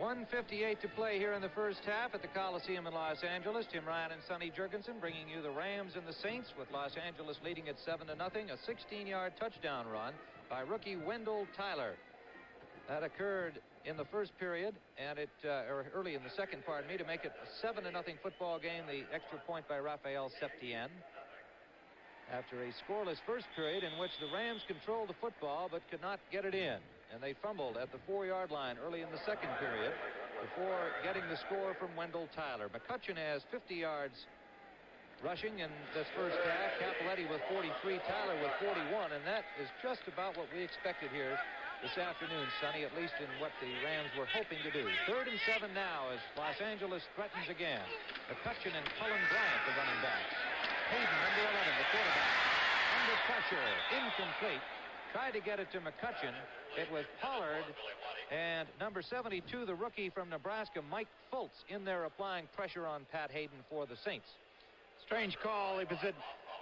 1:58 to play here in the first half at the Coliseum in Los Angeles. Tim Ryan and Sonny Jurgensen bringing you the Rams and the Saints, with Los Angeles leading at 7-0. A 16-yard touchdown run by rookie Wendell Tyler. That occurred in the first period, and or early in the second, pardon me, to make it a 7-0 football game. The extra point by Raphael Septien. After a scoreless first period in which the Rams controlled the football but could not get it in. And they fumbled at the 4-yard line early in the second period before getting the score from Wendell Tyler. McCutcheon has 50 yards rushing in this first half. Cappelletti with 43, Tyler with 41, and that is just about what we expected here this afternoon, Sonny, at least in what the Rams were hoping to do. 3rd and 7 now as Los Angeles threatens again. McCutcheon and Cullen Bryant, the running backs. Hayden, number 11, the quarterback, under pressure, incomplete. Tried to get it to McCutcheon. It was Pollard and number 72, the rookie from Nebraska, Mike Fultz, in there applying pressure on Pat Hayden for the Saints. Strange call. It was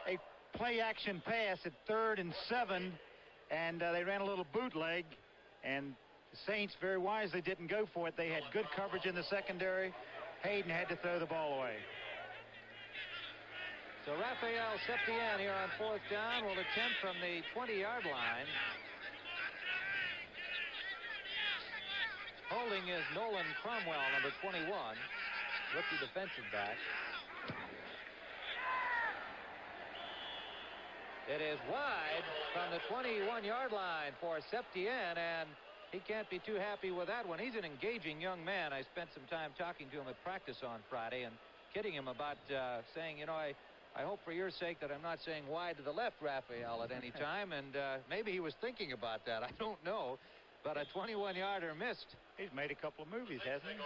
a play-action pass at 3rd and 7, and they ran a little bootleg, and the Saints very wisely didn't go for it. They had good coverage in the secondary. Hayden had to throw the ball away. So Raphael Septien here on 4th down will attempt from the 20-yard line. Holding is Nolan Cromwell, number 21, rookie defensive back. It is wide from the 21-yard line for Septien, and he can't be too happy with that one. He's an engaging young man. I spent some time talking to him at practice on Friday and kidding him about saying, you know, I hope for your sake that I'm not saying wide to the left, Raphael, at any time. And maybe he was thinking about that. I don't know. But a 21-yarder missed. He's made a couple of movies, hasn't he?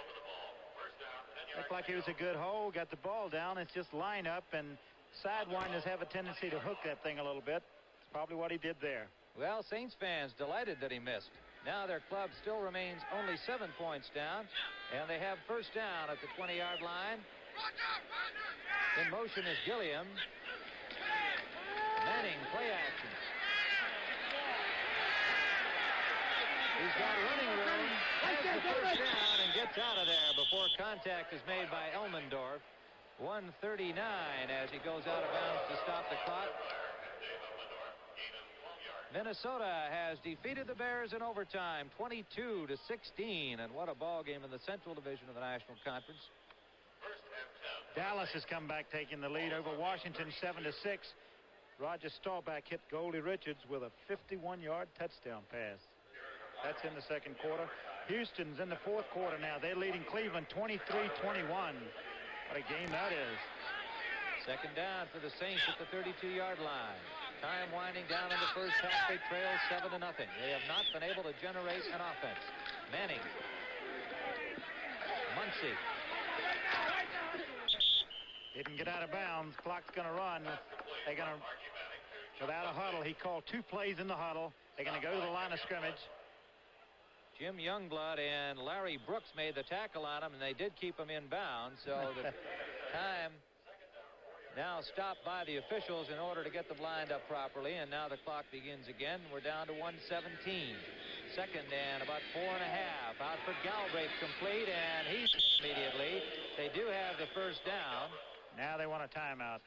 Looked like it was a good hole. Got the ball down. It's just line up, and sidewinders have a tendency to hook that thing a little bit. It's probably what he did there. Well, Saints fans delighted that he missed. Now their club still remains only 7 points down, and they have first down at the 20-yard line. In motion is Gilliam. Manning, play action. He's got running room, has the first down, and gets out of there before contact is made by Elmendorf. 1:39 as he goes out of bounds to stop the clock. Minnesota has defeated the Bears in overtime, 22-16, and what a ball game in the Central Division of the National Conference. Dallas has come back taking the lead over Washington 7-6. Roger Staubach hit Goldie Richards with a 51-yard touchdown pass. That's in the second quarter. Houston's in the fourth quarter now. They're leading Cleveland 23-21. What a game that is. Second down for the Saints at the 32-yard line. Time winding down in the first half. They trail 7-0. They have not been able to generate an offense. Manning. Muncy. Didn't get out of bounds. Clock's going to run. They're going to, without a huddle, he called 2 plays in the huddle. They're going to go to the line of scrimmage. Jim Youngblood and Larry Brooks made the tackle on him, and they did keep him in bounds. So the time now stopped by the officials in order to get them lined up properly, and now the clock begins again. We're down to 1:17. Second and about 4.5. Out for Galbraith, complete, and he's immediately. They do have the first down. Now they want a timeout.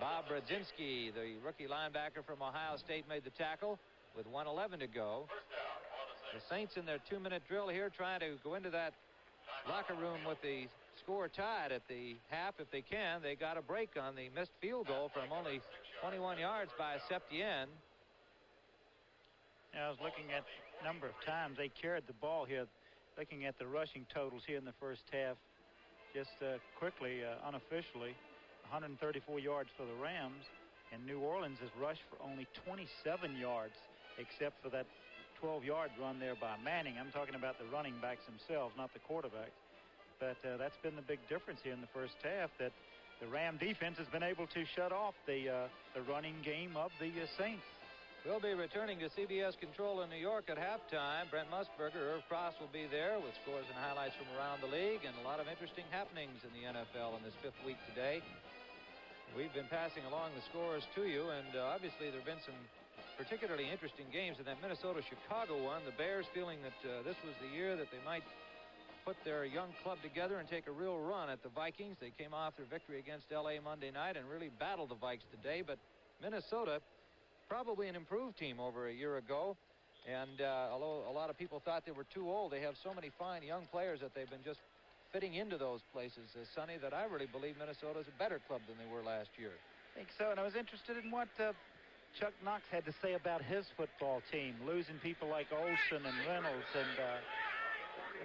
Bob Brodzinski, the rookie linebacker from Ohio State, made the tackle with 1:11 to go. The Saints in their 2-minute drill here trying to go into that locker room with the score tied at the half if they can. They got a break on the missed field goal from only 21 yards by Septien. I was looking at the number of times they carried the ball here, looking at the rushing totals here in the first half. Just quickly, unofficially, 134 yards for the Rams, and New Orleans has rushed for only 27 yards, except for that 12-yard run there by Manning. I'm talking about the running backs themselves, not the quarterbacks. But that's been the big difference here in the first half, that the Ram defense has been able to shut off the running game of the Saints. We'll be returning to CBS Control in New York at halftime. Brent Musburger, Irv Cross will be there with scores and highlights from around the league and a lot of interesting happenings in the NFL in this 5th week today. We've been passing along the scores to you, and obviously there have been some particularly interesting games in that Minnesota-Chicago one. The Bears feeling that this was the year that they might put their young club together and take a real run at the Vikings. They came off their victory against L.A. Monday night and really battled the Vikes today. But Minnesota, probably an improved team over a year ago. And although a lot of people thought they were too old, they have so many fine young players that they've been just fitting into those places, Sonny, that I really believe Minnesota is a better club than they were last year. I think so, and I was interested in what Chuck Knox had to say about his football team, losing people like Olsen and Reynolds and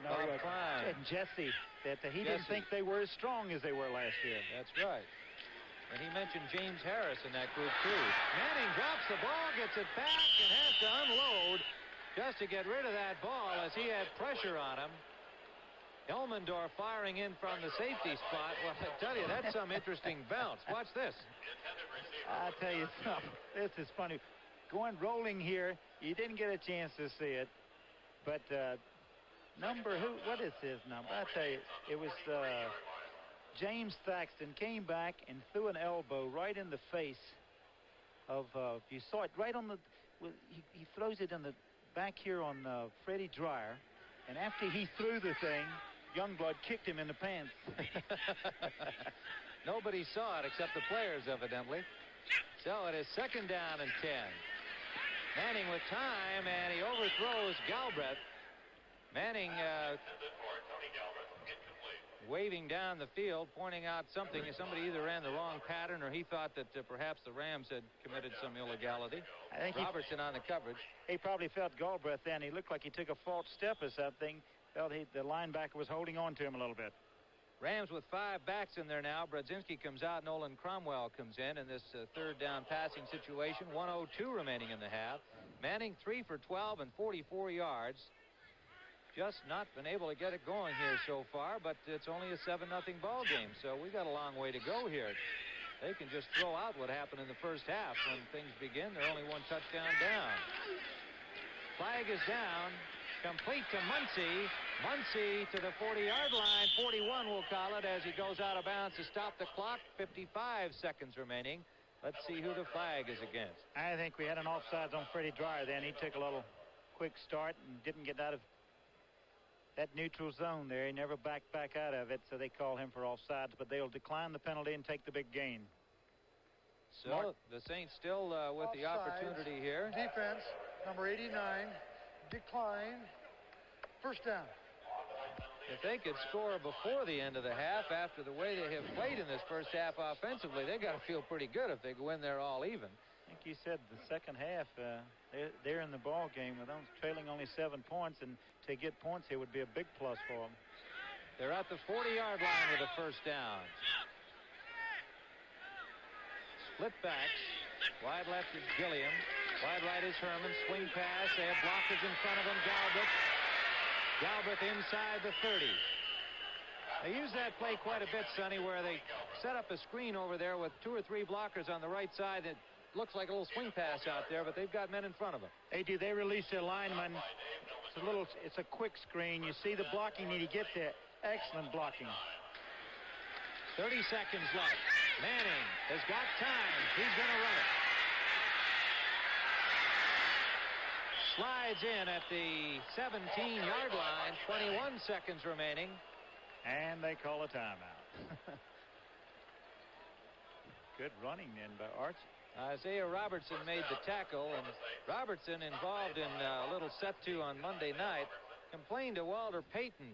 and Jesse, that he didn't think they were as strong as they were last year. That's right. And he mentioned James Harris in that group, too. Manning drops the ball, gets it back, and has to unload just to get rid of that ball as he had pressure on him. Elmendorf firing in from the safety spot. Well, I tell you, that's some interesting bounce. Watch this. I'll tell you something. This is funny. Rolling here, you didn't get a chance to see it. But what is his number? I'll tell you, it was James Thaxton came back and threw an elbow right in the face of, you saw it right on the, he throws it in the back here on Freddie Dreyer. And after he threw the thing, Youngblood kicked him in the pants. Nobody saw it except the players, evidently. So it is 2nd down and 10. Manning with time, and he overthrows Galbraith. Manning waving down the field, pointing out something. Somebody either ran the wrong pattern, or he thought that perhaps the Rams had committed some illegality. I think Robertson on the coverage. He probably felt Galbraith then. He looked like he took a false step or something. Felt the linebacker was holding on to him a little bit. Rams with 5 backs in there now. Brodzinski comes out. Nolan Cromwell comes in this 3rd down passing situation. 1:02 remaining in the half. Manning 3 for 12 and 44 yards. Just not been able to get it going here so far, but it's only a 7-0 ball game, so we got a long way to go here. They can just throw out what happened in the first half. When things begin, they're only 1 touchdown down. Flag is down. Complete to Muncy. Muncy to the 40-yard line. 41 we'll call it as he goes out of bounds to stop the clock. 55 seconds remaining. Let's see who the flag is against. I think we had an offsides on Freddie Dreyer then. He took a little quick start and didn't get out of that neutral zone there. He never backed back out of it, so they call him for offsides, but they'll decline the penalty and take the big gain. So the Saints still with offsides, the opportunity here. Defense, number 89, decline, 1st down. If they could score before the end of the half, after the way they have played in this first half offensively, they got to feel pretty good if they go in there all even. I think you said the second half, they're in the ball game with them trailing only 7 points, and to get points here would be a big plus for them. They're at the 40-yard line with a 1st down. Split backs. Wide left is Gilliam. Wide right is Herman. Swing pass. They have blockers in front of them. Galbraith inside the 30. They use that play quite a bit, Sonny, where they set up a screen over there with 2 or 3 blockers on the right side that looks like a little swing pass out there, but they've got men in front of them. They do. They release their lineman. It's a quick screen. You see the blocking need to get there. Excellent blocking. 30 seconds left. Manning has got time. He's going to run it. Slides in at the 17-yard line. 21 seconds remaining. And they call a timeout. Good running then by Archie. Isaiah Robertson made the tackle, and Robertson, involved in a little set-to on Monday night, complained to Walter Payton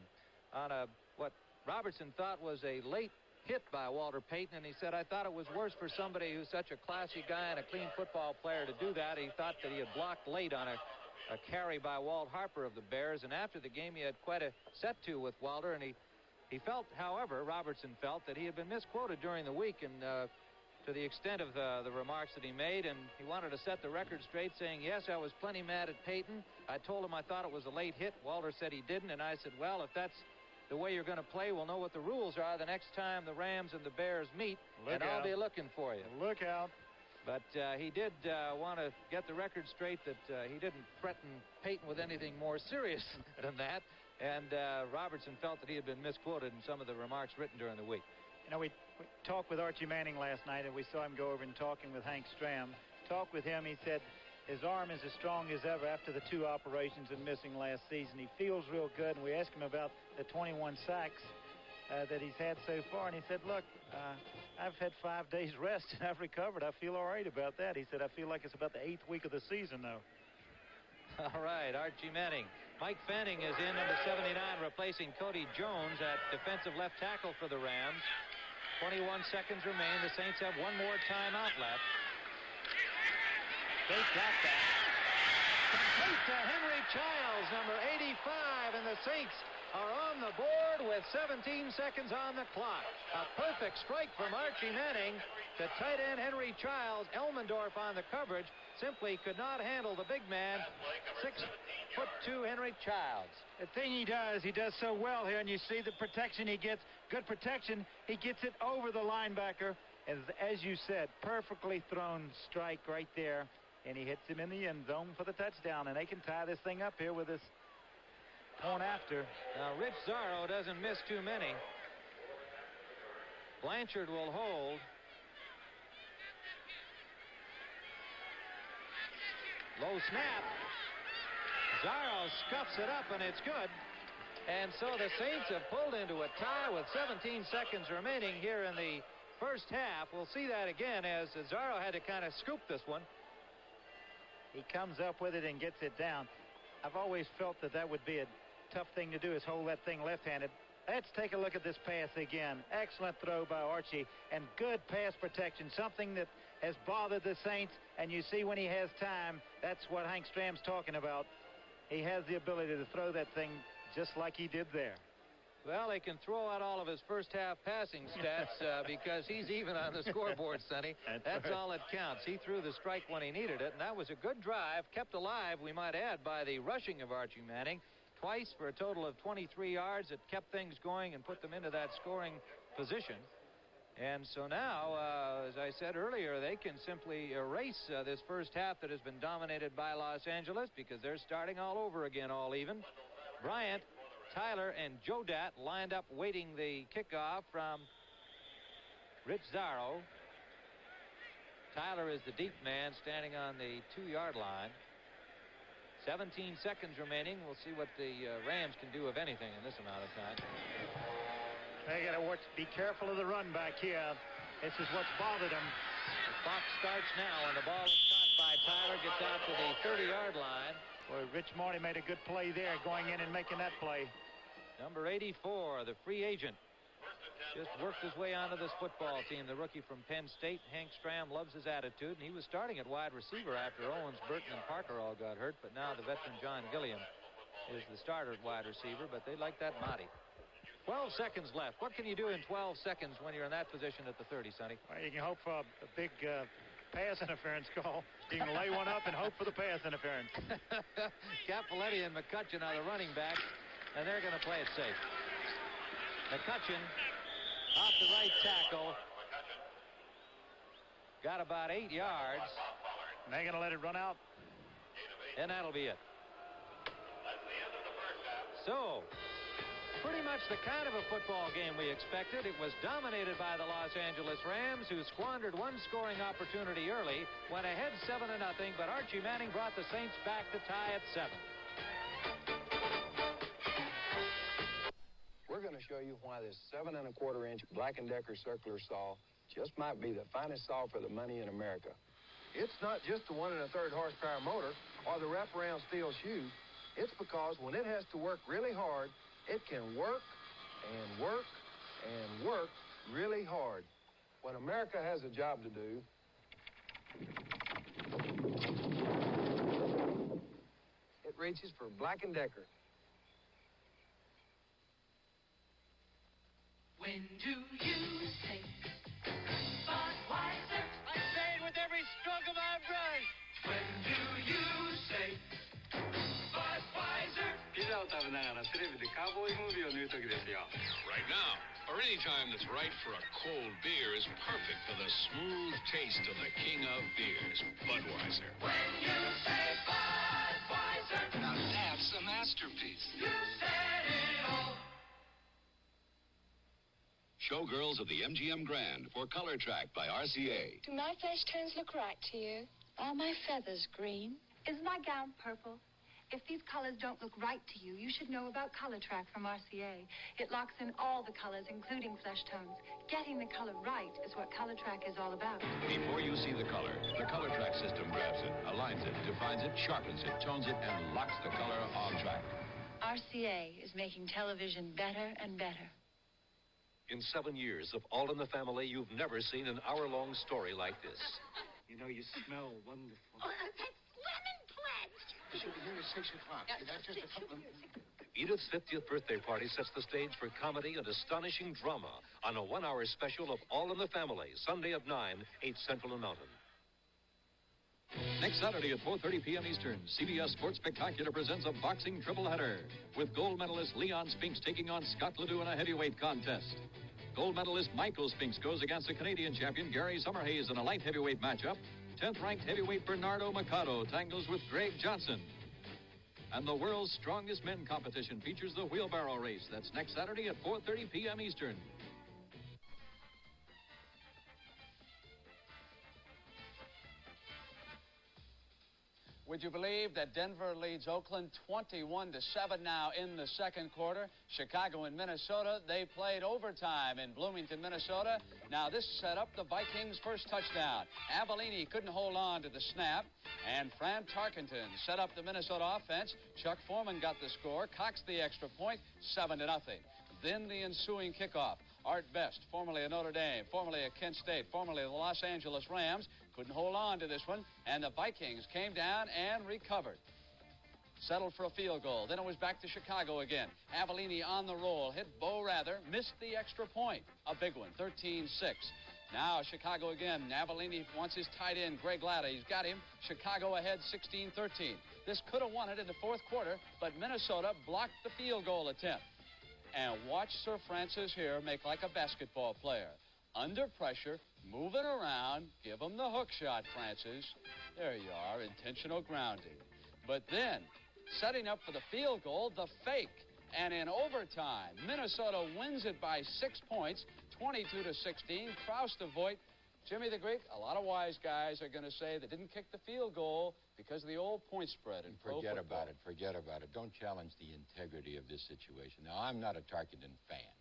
on what Robertson thought was a late hit by Walter Payton, and he said, I thought it was worse for somebody who's such a classy guy and a clean football player to do that. He thought that he had blocked late on a carry by Walt Harper of the Bears, and after the game he had quite a set-to with Walter, and he felt, however, Robertson felt that he had been misquoted during the week, and to the extent of the remarks that he made, and he wanted to set the record straight, saying, yes, I was plenty mad at Payton. I told him I thought it was a late hit. Walter said he didn't, and I said, well, if that's the way you're going to play, we'll know what the rules are the next time the Rams and the Bears meet, and I'll be looking for you. Look out. But he did want to get the record straight that he didn't threaten Payton with anything more serious than that, and Robertson felt that he had been misquoted in some of the remarks written during the week. You know, we talked with Archie Manning last night, and we saw him go over and talking with Hank Stram. Talked with him, he said, His arm is as strong as ever after the 2 operations and missing last season. He feels real good, and we asked him about the 21 sacks that he's had so far, and he said, look, I've had 5 days rest, and I've recovered. I feel all right about that. He said, I feel like it's about the 8th week of the season, though. All right, Archie Manning. Mike Fanning is in, number 79, replacing Cody Jones at defensive left tackle for the Rams. 21 seconds remain. The Saints have one more timeout left. They got that. Complete to Henry Childs, number 85, and the Saints are on the board with 17 seconds on the clock. A perfect strike from Archie Manning to tight end Henry Childs. Elmendorf on the coverage simply could not handle the big man. 6'2" Henry Childs. The thing he does so well here, and you see the protection he gets. Good protection. He gets it over the linebacker. As you said, perfectly thrown strike right there. And he hits him in the end zone for the touchdown. And they can tie this thing up here with this point after. Now, Rich Zarro doesn't miss too many. Blanchard will hold. Low snap. Zarro scuffs it up, and it's good. And so the Saints have pulled into a tie with 17 seconds remaining here in the first half. We'll see that again as Zarro had to kind of scoop this one. He comes up with it and gets it down. I've always felt that would be a tough thing to do, is hold that thing left-handed. Let's take a look at this pass again. Excellent throw by Archie, and good pass protection, something that has bothered the Saints. And you see when he has time, that's what Hank Stram's talking about. He has the ability to throw that thing just like he did there. Well, they can throw out all of his first half passing stats because he's even on the scoreboard, Sonny. That's right. All that counts. He threw the strike when he needed it, and that was a good drive, kept alive, we might add, by the rushing of Archie Manning. Twice for a total of 23 yards. It kept things going and put them into that scoring position. And so now, as I said earlier, they can simply erase this first half that has been dominated by Los Angeles because they're starting all over again, all even. Bryant, Tyler, and Jodat lined up waiting the kickoff from Rich Zarro. Tyler is the deep man standing on the 2-yard line. 17 seconds remaining. We'll see what the Rams can do, if anything, in this amount of time. They got to be careful of the run back here. This is what's bothered them. The clock starts now, and the ball is caught by Tyler, gets out to the 30-yard line. Boy, Rich Marty made a good play there, going in and making that play. Number 84, the free agent, just worked his way onto this football team. The rookie from Penn State, Hank Stram, loves his attitude, and he was starting at wide receiver after Owens, Burton, and Parker all got hurt. But now the veteran John Gilliam is the starter at wide receiver, but they like that Marty. 12 seconds left. What can you do in 12 seconds when you're in that position at the 30, Sonny? Well, you can hope for a big pass interference call. You can lay one up and hope for the pass interference. Capoletti and McCutcheon are the running backs, and they're going to play it safe. McCutcheon off the right tackle. Got about 8 yards. And they're going to let it run out. And that'll be it. So, pretty much the kind of a football game we expected. It was dominated by the Los Angeles Rams, who squandered one scoring opportunity early, went ahead 7-0, but Archie Manning brought the Saints back to tie at 7. We're going to show you why this 7¼ inch Black & Decker circular saw just might be the finest saw for the money in America. It's not just the 1 1/3 horsepower motor or the wraparound steel shoe. It's because when it has to work really hard, it can work and work and work really hard. When America has a job to do, it reaches for Black & Decker. When do you think Budweiser? I say it with every stroke of my brush. When do you say Budweiser? ピザを食べながらテレビでカウボーイムービーを見るときですよ。 Right now, or any time that's right for a cold beer is perfect for the smooth taste of the king of beers, Budweiser. When you say Budweiser, Now that's a masterpiece. you said it all. Showgirls of the MGM Grand for Color Track by RCA. Do my flesh tones look right to you? Are my feathers green? Is my gown purple? If these colors don't look right to you, you should know about Color Track from RCA. It locks in all the colors, including flesh tones. Getting the color right is what Color Track is all about. Before you see the Color Track system grabs it, aligns it, defines it, sharpens it, tones it, and locks the color on track. RCA is making television better and better. In 7 years of All in the Family, you've never seen an hour-long story like this. You know, you smell wonderful. Oh, that's lemon pledge. You should be here at 6 o'clock. That's just a couple of... Edith's 50th birthday party sets the stage for comedy and astonishing drama on a 1-hour special of All in the Family, Sunday at 9, 8 Central and Mountain. Next Saturday at 4:30 p.m. Eastern, CBS Sports Spectacular presents a boxing triple-header with gold medalist Leon Spinks taking on Scott Ledoux in a heavyweight contest. Gold medalist Michael Spinks goes against the Canadian champion Gary Summerhays in a light heavyweight matchup. 10th-ranked heavyweight Bernardo Machado tangles with Greg Johnson. And the world's strongest men competition features the wheelbarrow race. That's next Saturday at 4:30 p.m. Eastern. Would you believe that Denver leads Oakland 21-7 now in the second quarter? Chicago and Minnesota, they played overtime in Bloomington, Minnesota. Now this set up the Vikings' first touchdown. Avellini couldn't hold on to the snap, and Fran Tarkenton set up the Minnesota offense. Chuck Foreman got the score, Cox the extra point, 7-0. Then the ensuing kickoff. Art Best, formerly of Notre Dame, formerly of Kent State, formerly of the Los Angeles Rams, couldn't hold on to this one, and the Vikings came down and recovered. Settled for a field goal. Then it was back to Chicago again. Avellini on the roll, hit Bo Rather, missed the extra point. A big one, 13-6. Now Chicago again. Avellini wants his tight end, Greg Latta. He's got him. Chicago ahead 16-13. This could have won it in the fourth quarter, but Minnesota blocked the field goal attempt. And watch Sir Francis here make like a basketball player. Under pressure, moving around, give him the hook shot, Francis. There you are, intentional grounding. But then, setting up for the field goal, the fake. And in overtime, Minnesota wins it by 6 points, 22-16. Kraus to Voigt. Jimmy the Greek, a lot of wise guys are going to say they didn't kick the field goal because of the old point spread. And forget about it. Forget about it. Don't challenge the integrity of this situation. Now, I'm not a Tarkenton fan,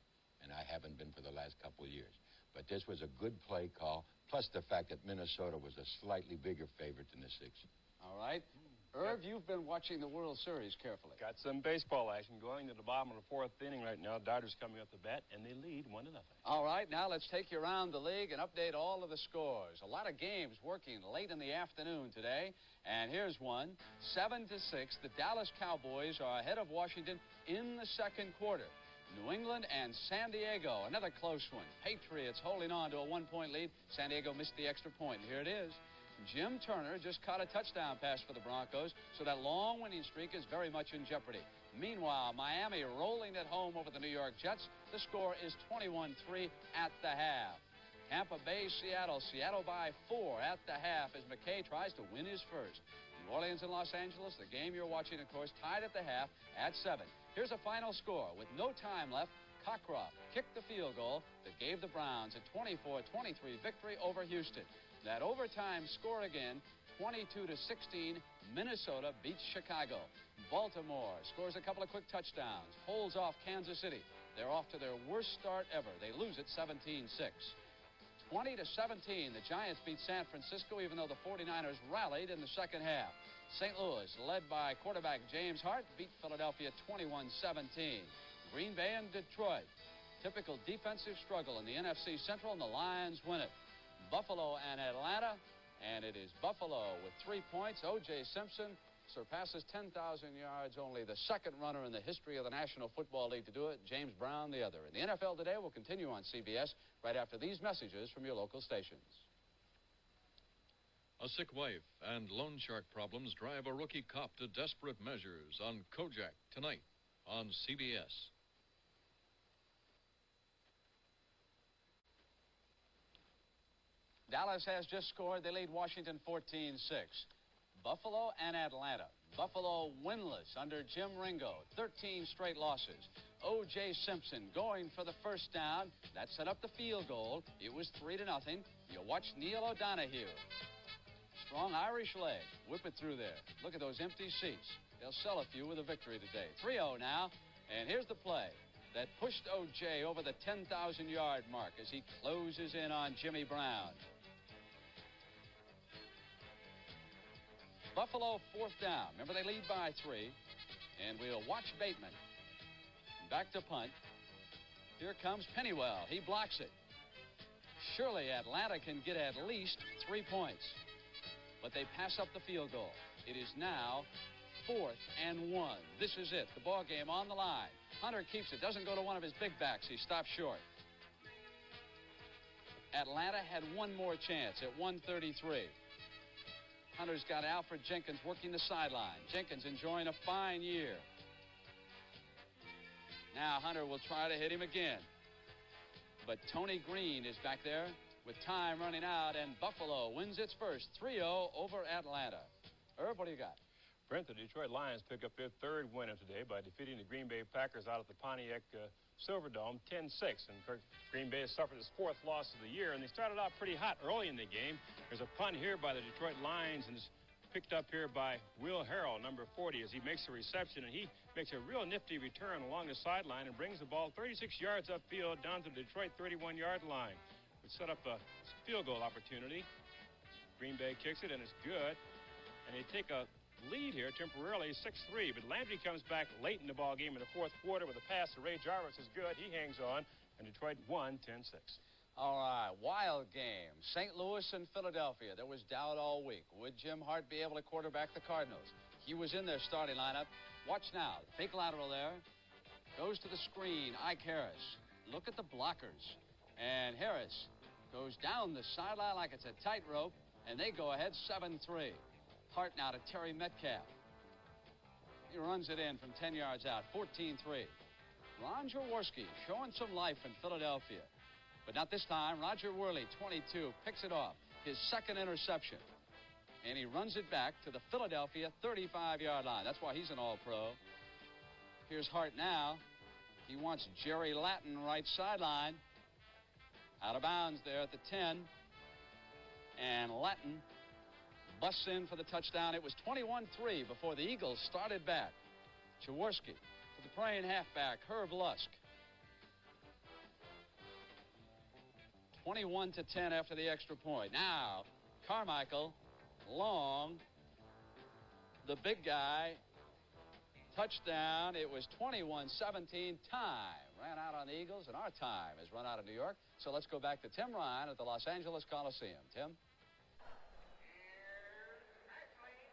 and I haven't been for the last couple of years. But this was a good play call, plus the fact that Minnesota was a slightly bigger favorite than the Six. All right. Irv, you've been watching the World Series carefully. Got some baseball action going to the bottom of the fourth inning right now. Dodgers coming up the bat, and they lead 1-0. All right, now let's take you around the league and update all of the scores. A lot of games working late in the afternoon today, and here's one. 7-6, the Dallas Cowboys are ahead of Washington in the second quarter. New England and San Diego, another close one. Patriots holding on to a 1-point lead. San Diego missed the extra point, and here it is. Jim Turner just caught a touchdown pass for the Broncos, so that long winning streak is very much in jeopardy. Meanwhile, Miami rolling at home over the New York Jets. The score is 21-3 at the half. Tampa Bay, Seattle. Seattle by 4 at the half as McKay tries to win his first. New Orleans and Los Angeles, the game you're watching, of course, tied at the half at 7. Here's a final score. With no time left, Cockcroft kicked the field goal that gave the Browns a 24-23 victory over Houston. That overtime score again, 22-16, Minnesota beats Chicago. Baltimore scores a couple of quick touchdowns, holds off Kansas City. They're off to their worst start ever. They lose it 17-6. 20-17, the Giants beat San Francisco, even though the 49ers rallied in the second half. St. Louis, led by quarterback James Hart, beat Philadelphia 21-17. Green Bay and Detroit, typical defensive struggle in the NFC Central, and the Lions win it. Buffalo and Atlanta, and it is Buffalo with 3 points. O.J. Simpson surpasses 10,000 yards, only the second runner in the history of the National Football League to do it. James Brown the other. And the NFL Today will continue on CBS right after these messages from your local stations. A sick wife and loan shark problems drive a rookie cop to desperate measures on Kojak tonight on CBS. Dallas has just scored. They lead Washington 14-6. Buffalo and Atlanta. Buffalo winless under Jim Ringo. 13 straight losses. O.J. Simpson going for the first down. That set up the field goal. It was 3-0. You watch Neil O'Donohue. Strong Irish leg. Whip it through there. Look at those empty seats. They'll sell a few with a victory today. 3-0 now. And here's the play that pushed O.J. over the 10,000-yard mark as he closes in on Jimmy Brown. Buffalo 4th down. Remember, they lead by 3. And we'll watch Bateman. Back to punt. Here comes Pennywell. He blocks it. Surely Atlanta can get at least 3 points. But they pass up the field goal. It is now 4th and 1. This is it. The ball game on the line. Hunter keeps it. Doesn't go to one of his big backs. He stops short. Atlanta had one more chance at 1:33. Hunter's got Alfred Jenkins working the sideline. Jenkins enjoying a fine year. Now Hunter will try to hit him again. But Tony Green is back there with time running out, and Buffalo wins its first 3-0 over Atlanta. Herb, what do you got? Brent, the Detroit Lions pick up their 3rd win of today by defeating the Green Bay Packers out at the Pontiac Silverdome 10-6. And Green Bay has suffered its 4th loss of the year, and they started out pretty hot early in the game. There's a punt here by the Detroit Lions, and it's picked up here by Will Harrell, number 40, as he makes a reception, and he makes a real nifty return along the sideline and brings the ball 36 yards upfield down to the Detroit 31-yard line, which set up a field goal opportunity. Green Bay kicks it, and it's good, and they take a lead here temporarily, 6-3, but Landry comes back late in the ball game in the 4th quarter with a pass to Ray Jarvis is good. He hangs on, and Detroit won 10-6. All right, wild game. St. Louis and Philadelphia. There was doubt all week. Would Jim Hart be able to quarterback the Cardinals? He was in their starting lineup. Watch now. Fake lateral there. Goes to the screen. Ike Harris. Look at the blockers. And Harris goes down the sideline like it's a tightrope, and they go ahead 7-3. Hart now to Terry Metcalf. He runs it in from 10 yards out, 14-3. Ron Jaworski showing some life in Philadelphia. But not this time. Roger Worley, 22, picks it off. His 2nd interception. And he runs it back to the Philadelphia 35-yard line. That's why he's an all-pro. Here's Hart now. He wants Jerry Latin right sideline. Out of bounds there at the 10. And Latin busts in for the touchdown. It was 21-3 before the Eagles started back. Jaworski to the praying halfback, Herb Lusk. 21-10 after the extra point. Now, Carmichael, long, the big guy, touchdown. It was 21-17. Time ran out on the Eagles, and our time has run out of New York. So let's go back to Tim Ryan at the Los Angeles Coliseum. Tim?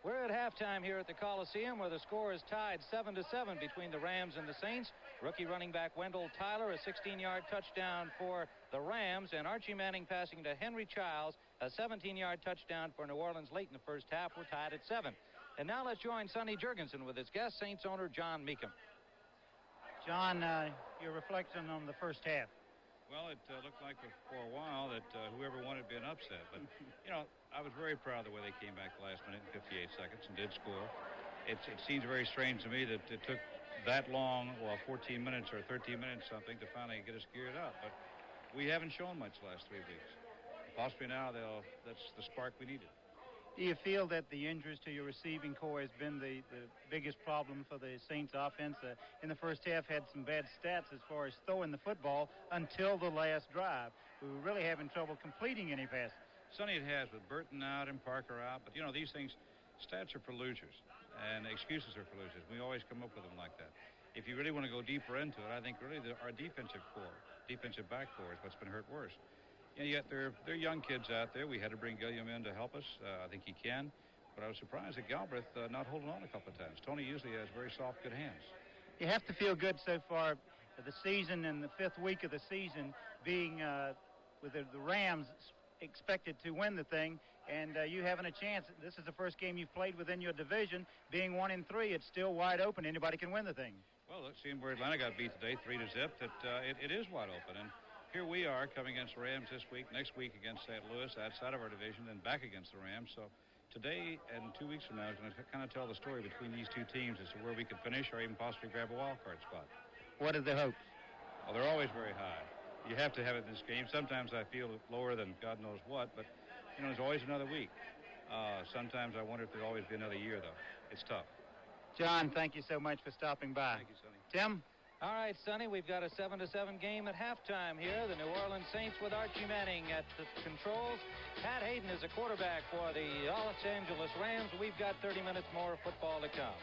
We're at halftime here at the Coliseum, where the score is tied 7-7 between the Rams and the Saints. Rookie running back Wendell Tyler, a 16-yard touchdown for the Rams, and Archie Manning passing to Henry Childs, a 17-yard touchdown for New Orleans late in the first half. We're tied at 7. And now let's join Sonny Jurgensen with his guest, Saints owner John Meekum. John, your reflection on the first half. Well, it looked like for a while that whoever won it would be an upset. But, you know, I was very proud of the way they came back the last minute and 58 seconds and did score. It seems very strange to me that it took that long, well, 14 minutes or 13 minutes something, to finally get us geared up. But we haven't shown much the last 3 weeks. Possibly now that's the spark we needed. Do you feel that the injuries to your receiving corps has been the biggest problem for the Saints offense? In the first half, had some bad stats as far as throwing the football until the last drive. We were really having trouble completing any passes. Sonny, it has, with Burton out and Parker out. But, you know, these things, stats are for losers, and excuses are for losers. We always come up with them like that. If you really want to go deeper into it, I think really our defensive back core is what's been hurt worse. And yet there are young kids out there. We had to bring Gilliam in to help us. I think he can. But I was surprised at Galbraith not holding on a couple of times. Tony usually has very soft, good hands. You have to feel good so far. The season and the 5th week of the season being with the Rams expected to win the thing, and you having a chance. This is the first game you've played within your division. Being 1-3, it's still wide open. Anybody can win the thing. Well, seeing where Atlanta got beat today, 3-0, that it is wide open. And here we are coming against the Rams this week, next week against St. Louis, outside of our division, and back against the Rams. So today and 2 weeks from now is going to kind of tell the story between these two teams as to where we could finish or even possibly grab a wild card spot. What are the hopes? Well, they're always very high. You have to have it in this game. Sometimes I feel lower than God knows what, but, you know, there's always another week. Sometimes I wonder if there'll always be another year, though. It's tough. John, thank you so much for stopping by. Thank you, Sonny. Tim? All right, Sonny, we've got a 7-7 game at halftime here. The New Orleans Saints with Archie Manning at the controls. Pat Hayden is a quarterback for the Los Angeles Rams. We've got 30 minutes more football to come.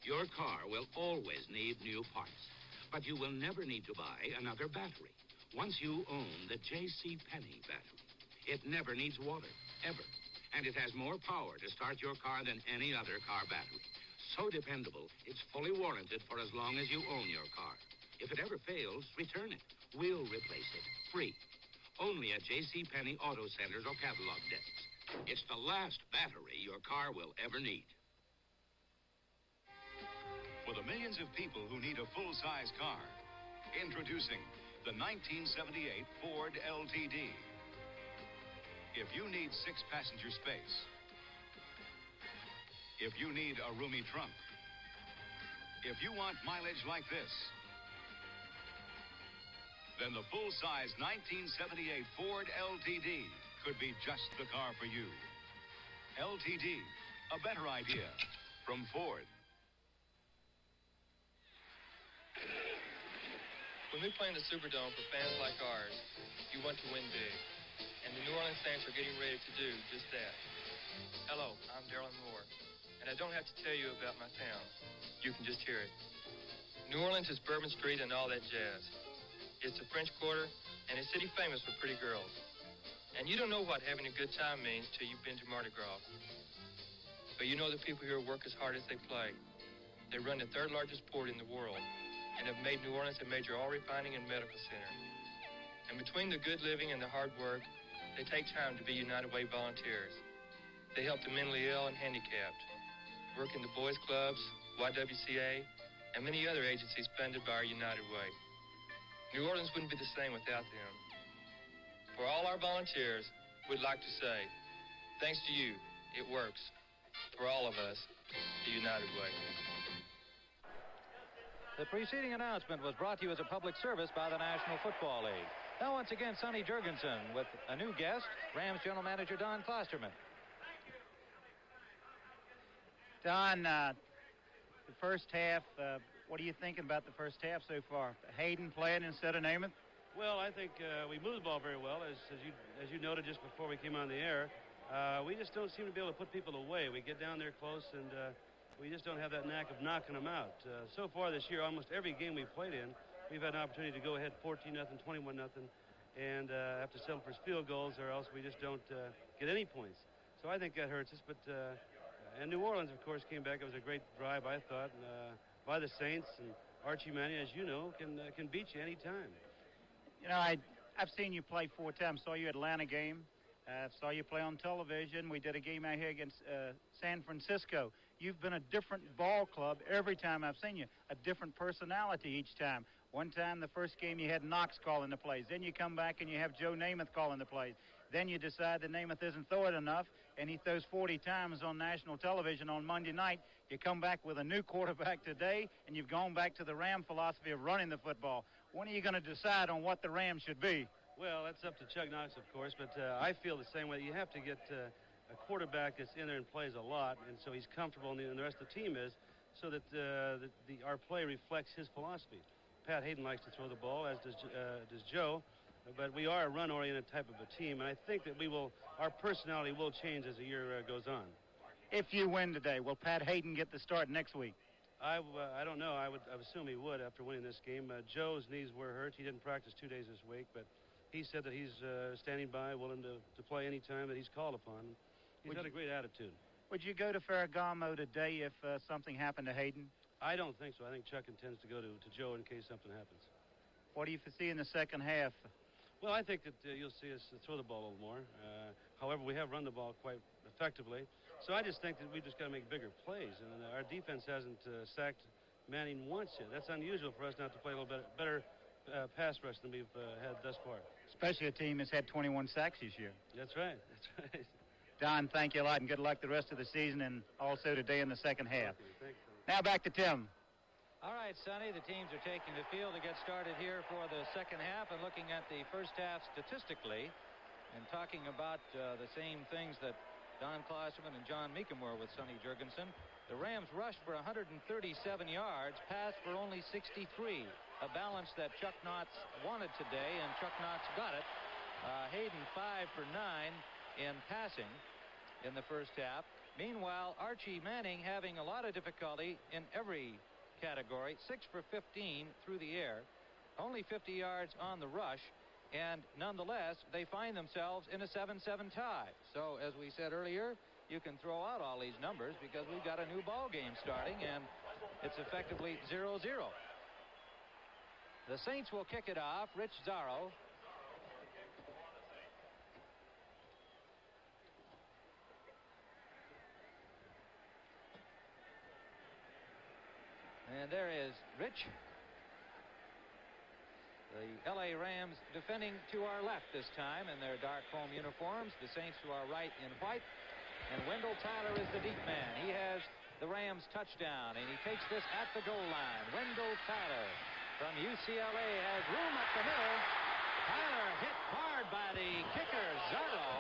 Your car will always need new parts, but you will never need to buy another battery. Once you own the J.C. Penney battery, it never needs water, ever. And it has more power to start your car than any other car battery. So dependable, it's fully warranted for as long as you own your car. If it ever fails, return it. We'll replace it, free. Only at J.C. Penney auto centers or catalog desks. It's the last battery your car will ever need. For the millions of people who need a full-size car, introducing the 1978 Ford LTD. If you need 6-passenger space, if you need a roomy trunk, if you want mileage like this, then the full-size 1978 Ford LTD could be just the car for you. LTD, a better idea from Ford. When we play in the Superdome for fans like ours, you want to win big. And the New Orleans Saints are getting ready to do just that. Hello, I'm Darylyn Moore, and I don't have to tell you about my town. You can just hear it. New Orleans is Bourbon Street and all that jazz. It's the French Quarter, and a city famous for pretty girls. And you don't know what having a good time means till you've been to Mardi Gras. But you know the people here work as hard as they play. They run the third largest port in the world, and have made New Orleans a major oil refining and medical center. And between the good living and the hard work, they take time to be United Way volunteers. They help the mentally ill and handicapped, work in the boys' clubs, YWCA, and many other agencies funded by our United Way. New Orleans wouldn't be the same without them. For all our volunteers, we'd like to say, thanks to you, it works. For all of us, the United Way. The preceding announcement was brought to you as a public service by the National Football League. Now, once again, Sonny Jurgensen with a new guest, Rams General Manager Don Klosterman. Don, the first half, what are you thinking about the first half so far? Hayden playing instead of Namath? Well, I think we moved the ball very well, as you noted just before we came on the air. We just don't seem to be able to put people away. We get down there close, and we just don't have that knack of knocking them out. So far this year, almost every game we've played in, we've had an opportunity to go ahead 14-0, 21-0, and have to settle for field goals, or else we just don't get any points. So I think that hurts us. But and New Orleans, of course, came back. It was a great drive, I thought, by the Saints. And Archie Manning, as you know, can beat you any time. You know, I've seen you play 4 times. Saw you at Atlanta game. Saw you play on television. We did a game out here against San Francisco. You've been a different ball club every time I've seen you, a different personality each time. One time, the first game, you had Knox calling the plays. Then you come back and you have Joe Namath calling the plays. Then you decide that Namath isn't throwing enough, and he throws 40 times on national television on Monday night. You come back with a new quarterback today, and you've gone back to the Ram philosophy of running the football. When are you going to decide on what the Rams should be? Well, that's up to Chuck Knox, of course, but I feel the same way. You have to get a quarterback that's in there and plays a lot, and so he's comfortable, and the rest of the team is, so that our play reflects his philosophy. Pat Hayden likes to throw the ball, as does Joe, but we are a run-oriented type of a team, and I think that our personality will change as the year goes on. If you win today, will Pat Hayden get the start next week? I don't know. I would assume he would after winning this game. Joe's knees were hurt. He didn't practice 2 days this week, but he said that he's standing by, willing to play any time that he's called upon. He's got a great attitude. Would you go to Ferragamo today if something happened to Hayden? I don't think so. I think Chuck intends to go to Joe in case something happens. What do you foresee in the second half? Well, I think that you'll see us throw the ball a little more. However, we have run the ball quite effectively. So I just think that we just got to make bigger plays. And our defense hasn't sacked Manning once yet. That's unusual for us not to play a little bit better pass rush than we've had thus far. Especially a team that's had 21 sacks this year. That's right. That's right. Don, thank you a lot, and good luck the rest of the season and also today in the second half. Thanks. Now back to Tim. All right, Sonny, the teams are taking the field to get started here for the second half, and looking at the first half statistically and talking about the same things that Don Klosterman and John Meekum were with Sonny Jurgensen. The Rams rushed for 137 yards, passed for only 63, a balance that Chuck Knotts wanted today, and Chuck Knotts got it. Hayden 5 for 9 in passing in the first half. Meanwhile, Archie Manning having a lot of difficulty in every category. 6 for 15 through the air, only 50 yards on the rush, and nonetheless they find themselves in a 7-7 tie. So as we said earlier, you can throw out all these numbers because we've got a new ball game starting, and it's effectively 0-0. The Saints will kick it off. Rich Zarro. And there is Rich. The L.A. Rams defending to our left this time in their dark foam uniforms. The Saints to our right in white. And Wendell Tyler is the deep man. He has the Rams touchdown, and he takes this at the goal line. Wendell Tyler from UCLA has room up the middle. Tyler hit hard by the kicker, Zarro,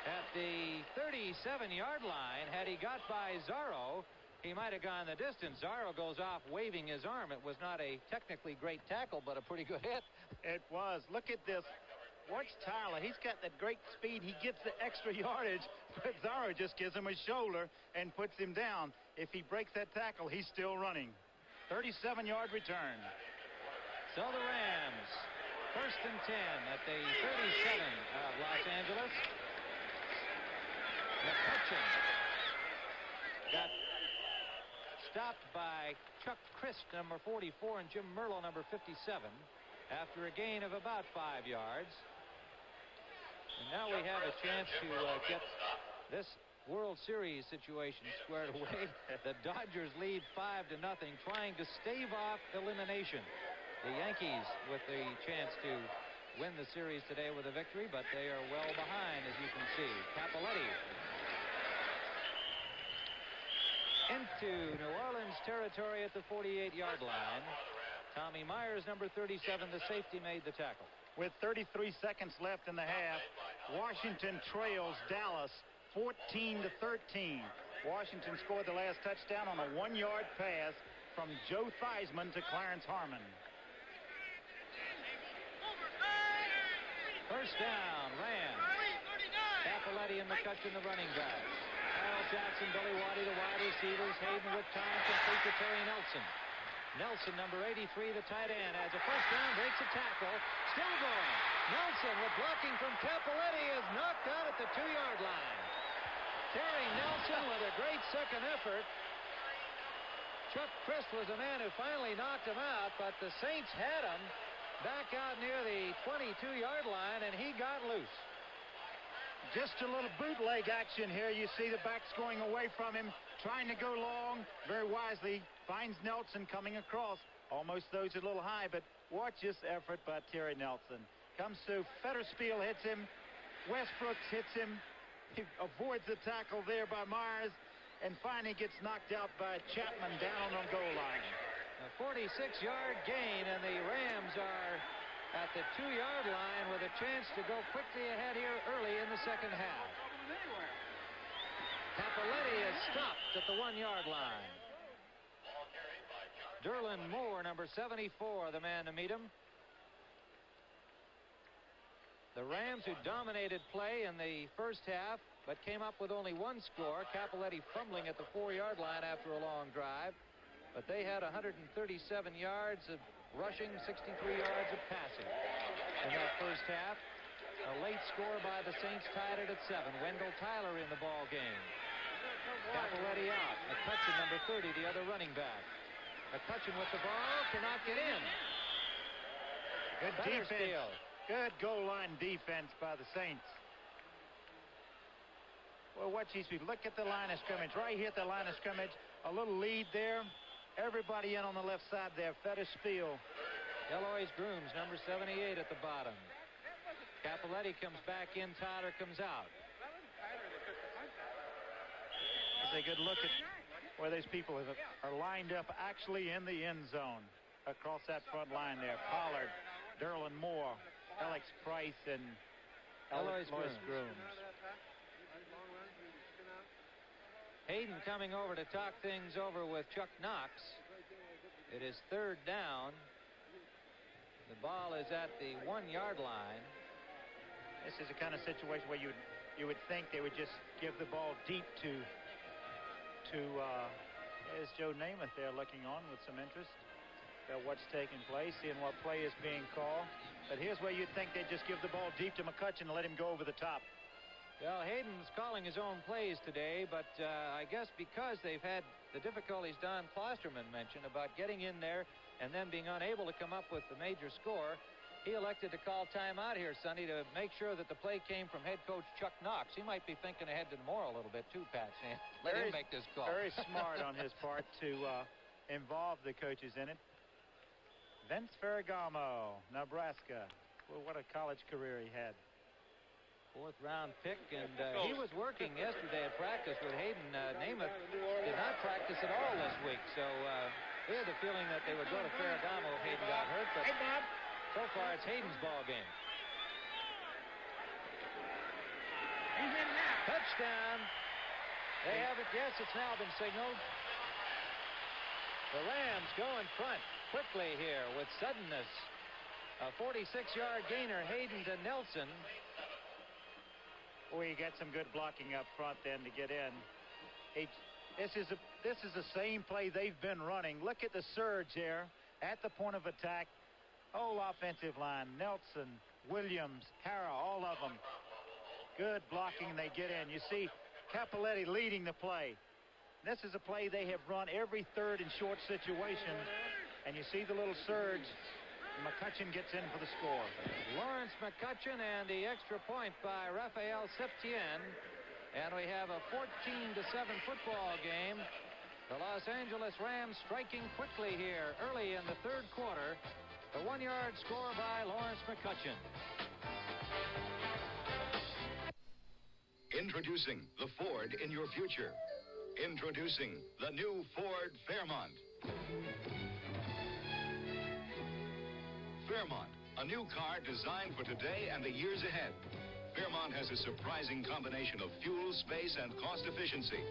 at the 37-yard line. Had he got by Zarro, he might have gone the distance. Zarro goes off waving his arm. It was not a technically great tackle, but a pretty good hit. It was. Look at this. Watch Tyler. He's got that great speed. He gets the extra yardage, but Zarro just gives him a shoulder and puts him down. If he breaks that tackle, he's still running. 37-yard return. So the Rams, 1st and 10 at the 37 of Los Angeles. McCutcheon got stopped by Chuck Christ, number 44, and Jim Merlo, number 57, after a gain of about 5 yards. And now we have a chance to get this World Series situation squared away. The Dodgers lead 5-0, trying to stave off elimination. The Yankees with the chance to win the series today with a victory, but they are well behind, as you can see. Capoletti into New Orleans territory at the 48-yard line. Tommy Myers, number 37, the safety, made the tackle. With 33 seconds left in the half, Washington trails Dallas 14-13. Washington scored the last touchdown on a 1-yard pass from Joe Theismann to Clarence Harmon. First down, Rams. Capoletti and McCutcheon, the running backs. Kyle Jackson, Billy Waddy, the wide receivers. Hayden with time, complete to Terry Nelson. Nelson, number 83, the tight end, has a first down, breaks a tackle, still going. Nelson, with blocking from Capoletti, is knocked out at the 2-yard line. Terry Nelson with a great second effort. Chuck Christ was the man who finally knocked him out, but the Saints had him back out near the 22-yard line, and he got loose. Just a little bootleg action here. You see the backs going away from him, trying to go long. Very wisely finds Nelson coming across. Almost throws it a little high, but watch this effort by Terry Nelson. Comes through. Fetterspiel hits him. Westbrooks hits him. He avoids the tackle there by Myers, and finally gets knocked out by Chapman down on the goal line. A 46-yard gain, and the Rams are at the 2-yard line with a chance to go quickly ahead here early in the second half. Capoletti is stopped at the 1-yard line. Derlin Moore, number 74, the man to meet him. The Rams, who dominated play in the first half, but came up with only one score. Capoletti fumbling at the 4-yard line after a long drive. But they had 137 yards of rushing, 63 yards of passing in that first half. A late score by the Saints tied it at 7. Wendell Tyler in the ball game. Capoletti out. McCutcheon, number 30, the other running back. McCutcheon with the ball, cannot get in. Good defense. Good goal line defense by the Saints. Well, watch these people. Look at the line of scrimmage. Right here at the line of scrimmage. A little lead there. Everybody in on the left side there. Fetterspiel. Eloise Grooms, number 78 at the bottom. Capoletti comes back in. Tyler comes out. That's a good look at where those people are lined up actually in the end zone across that front line there. Pollard, Derlin Moore, Alex Price, and Lois Grooms. Hayden coming over to talk things over with Chuck Knox. It is 3rd down. The ball is at the 1-yard line. This is the kind of situation where you would think they would just give the ball deep to there's Joe Namath there looking on with some interest about what's taking place, seeing what play is being called. But here's where you'd think they'd just give the ball deep to McCutcheon and let him go over the top. Well, Hayden's calling his own plays today, but I guess because they've had the difficulties Don Klosterman mentioned about getting in there and then being unable to come up with the major score, he elected to call timeout here Sunday to make sure that the play came from head coach Chuck Knox. He might be thinking ahead to tomorrow a little bit too, Pat. Let him make this call. Very smart on his part to involve the coaches in it. Vince Ferragamo, Nebraska. Well, what a college career he had. 4th-round pick, and he was working yesterday at practice with Hayden. Namath did not practice at all this week, so we had the feeling that they would go to Ferragamo if Hayden got hurt, but so far it's Hayden's ball game. Touchdown. They have it. Yes, it's now been signaled. The Rams go in front quickly here with suddenness. A 46-yard gainer, Hayden to Nelson. We get some good blocking up front then to get in. This is the same play they've been running. Look at the surge there at the point of attack. Whole offensive line, Nelson, Williams, Hara, all of them. Good blocking, they get in. You see Capoletti leading the play. This is a play they have run every 3rd and short situation. And you see the little surge. McCutcheon gets in for the score. Lawrence McCutcheon and the extra point by Raphael Septien. And we have a 14-7 football game. The Los Angeles Rams striking quickly here early in the 3rd quarter. The 1-yard score by Lawrence McCutcheon. Introducing the Ford in your future. Introducing the new Ford Fairmont. Fairmont, a new car designed for today and the years ahead. Fairmont has a surprising combination of fuel, space, and cost efficiency.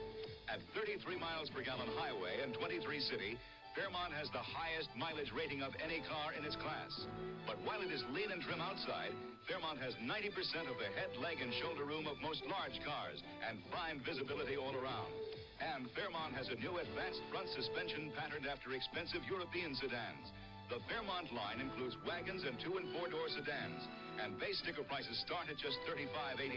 At 33 miles per gallon highway and 23 city, Fairmont has the highest mileage rating of any car in its class. But while it is lean and trim outside, Fairmont has 90% of the head, leg, and shoulder room of most large cars and fine visibility all around. And Fairmont has a new advanced front suspension patterned after expensive European sedans. The Fairmont line includes wagons and 2- and 4-door sedans, and base sticker prices start at just $35.89.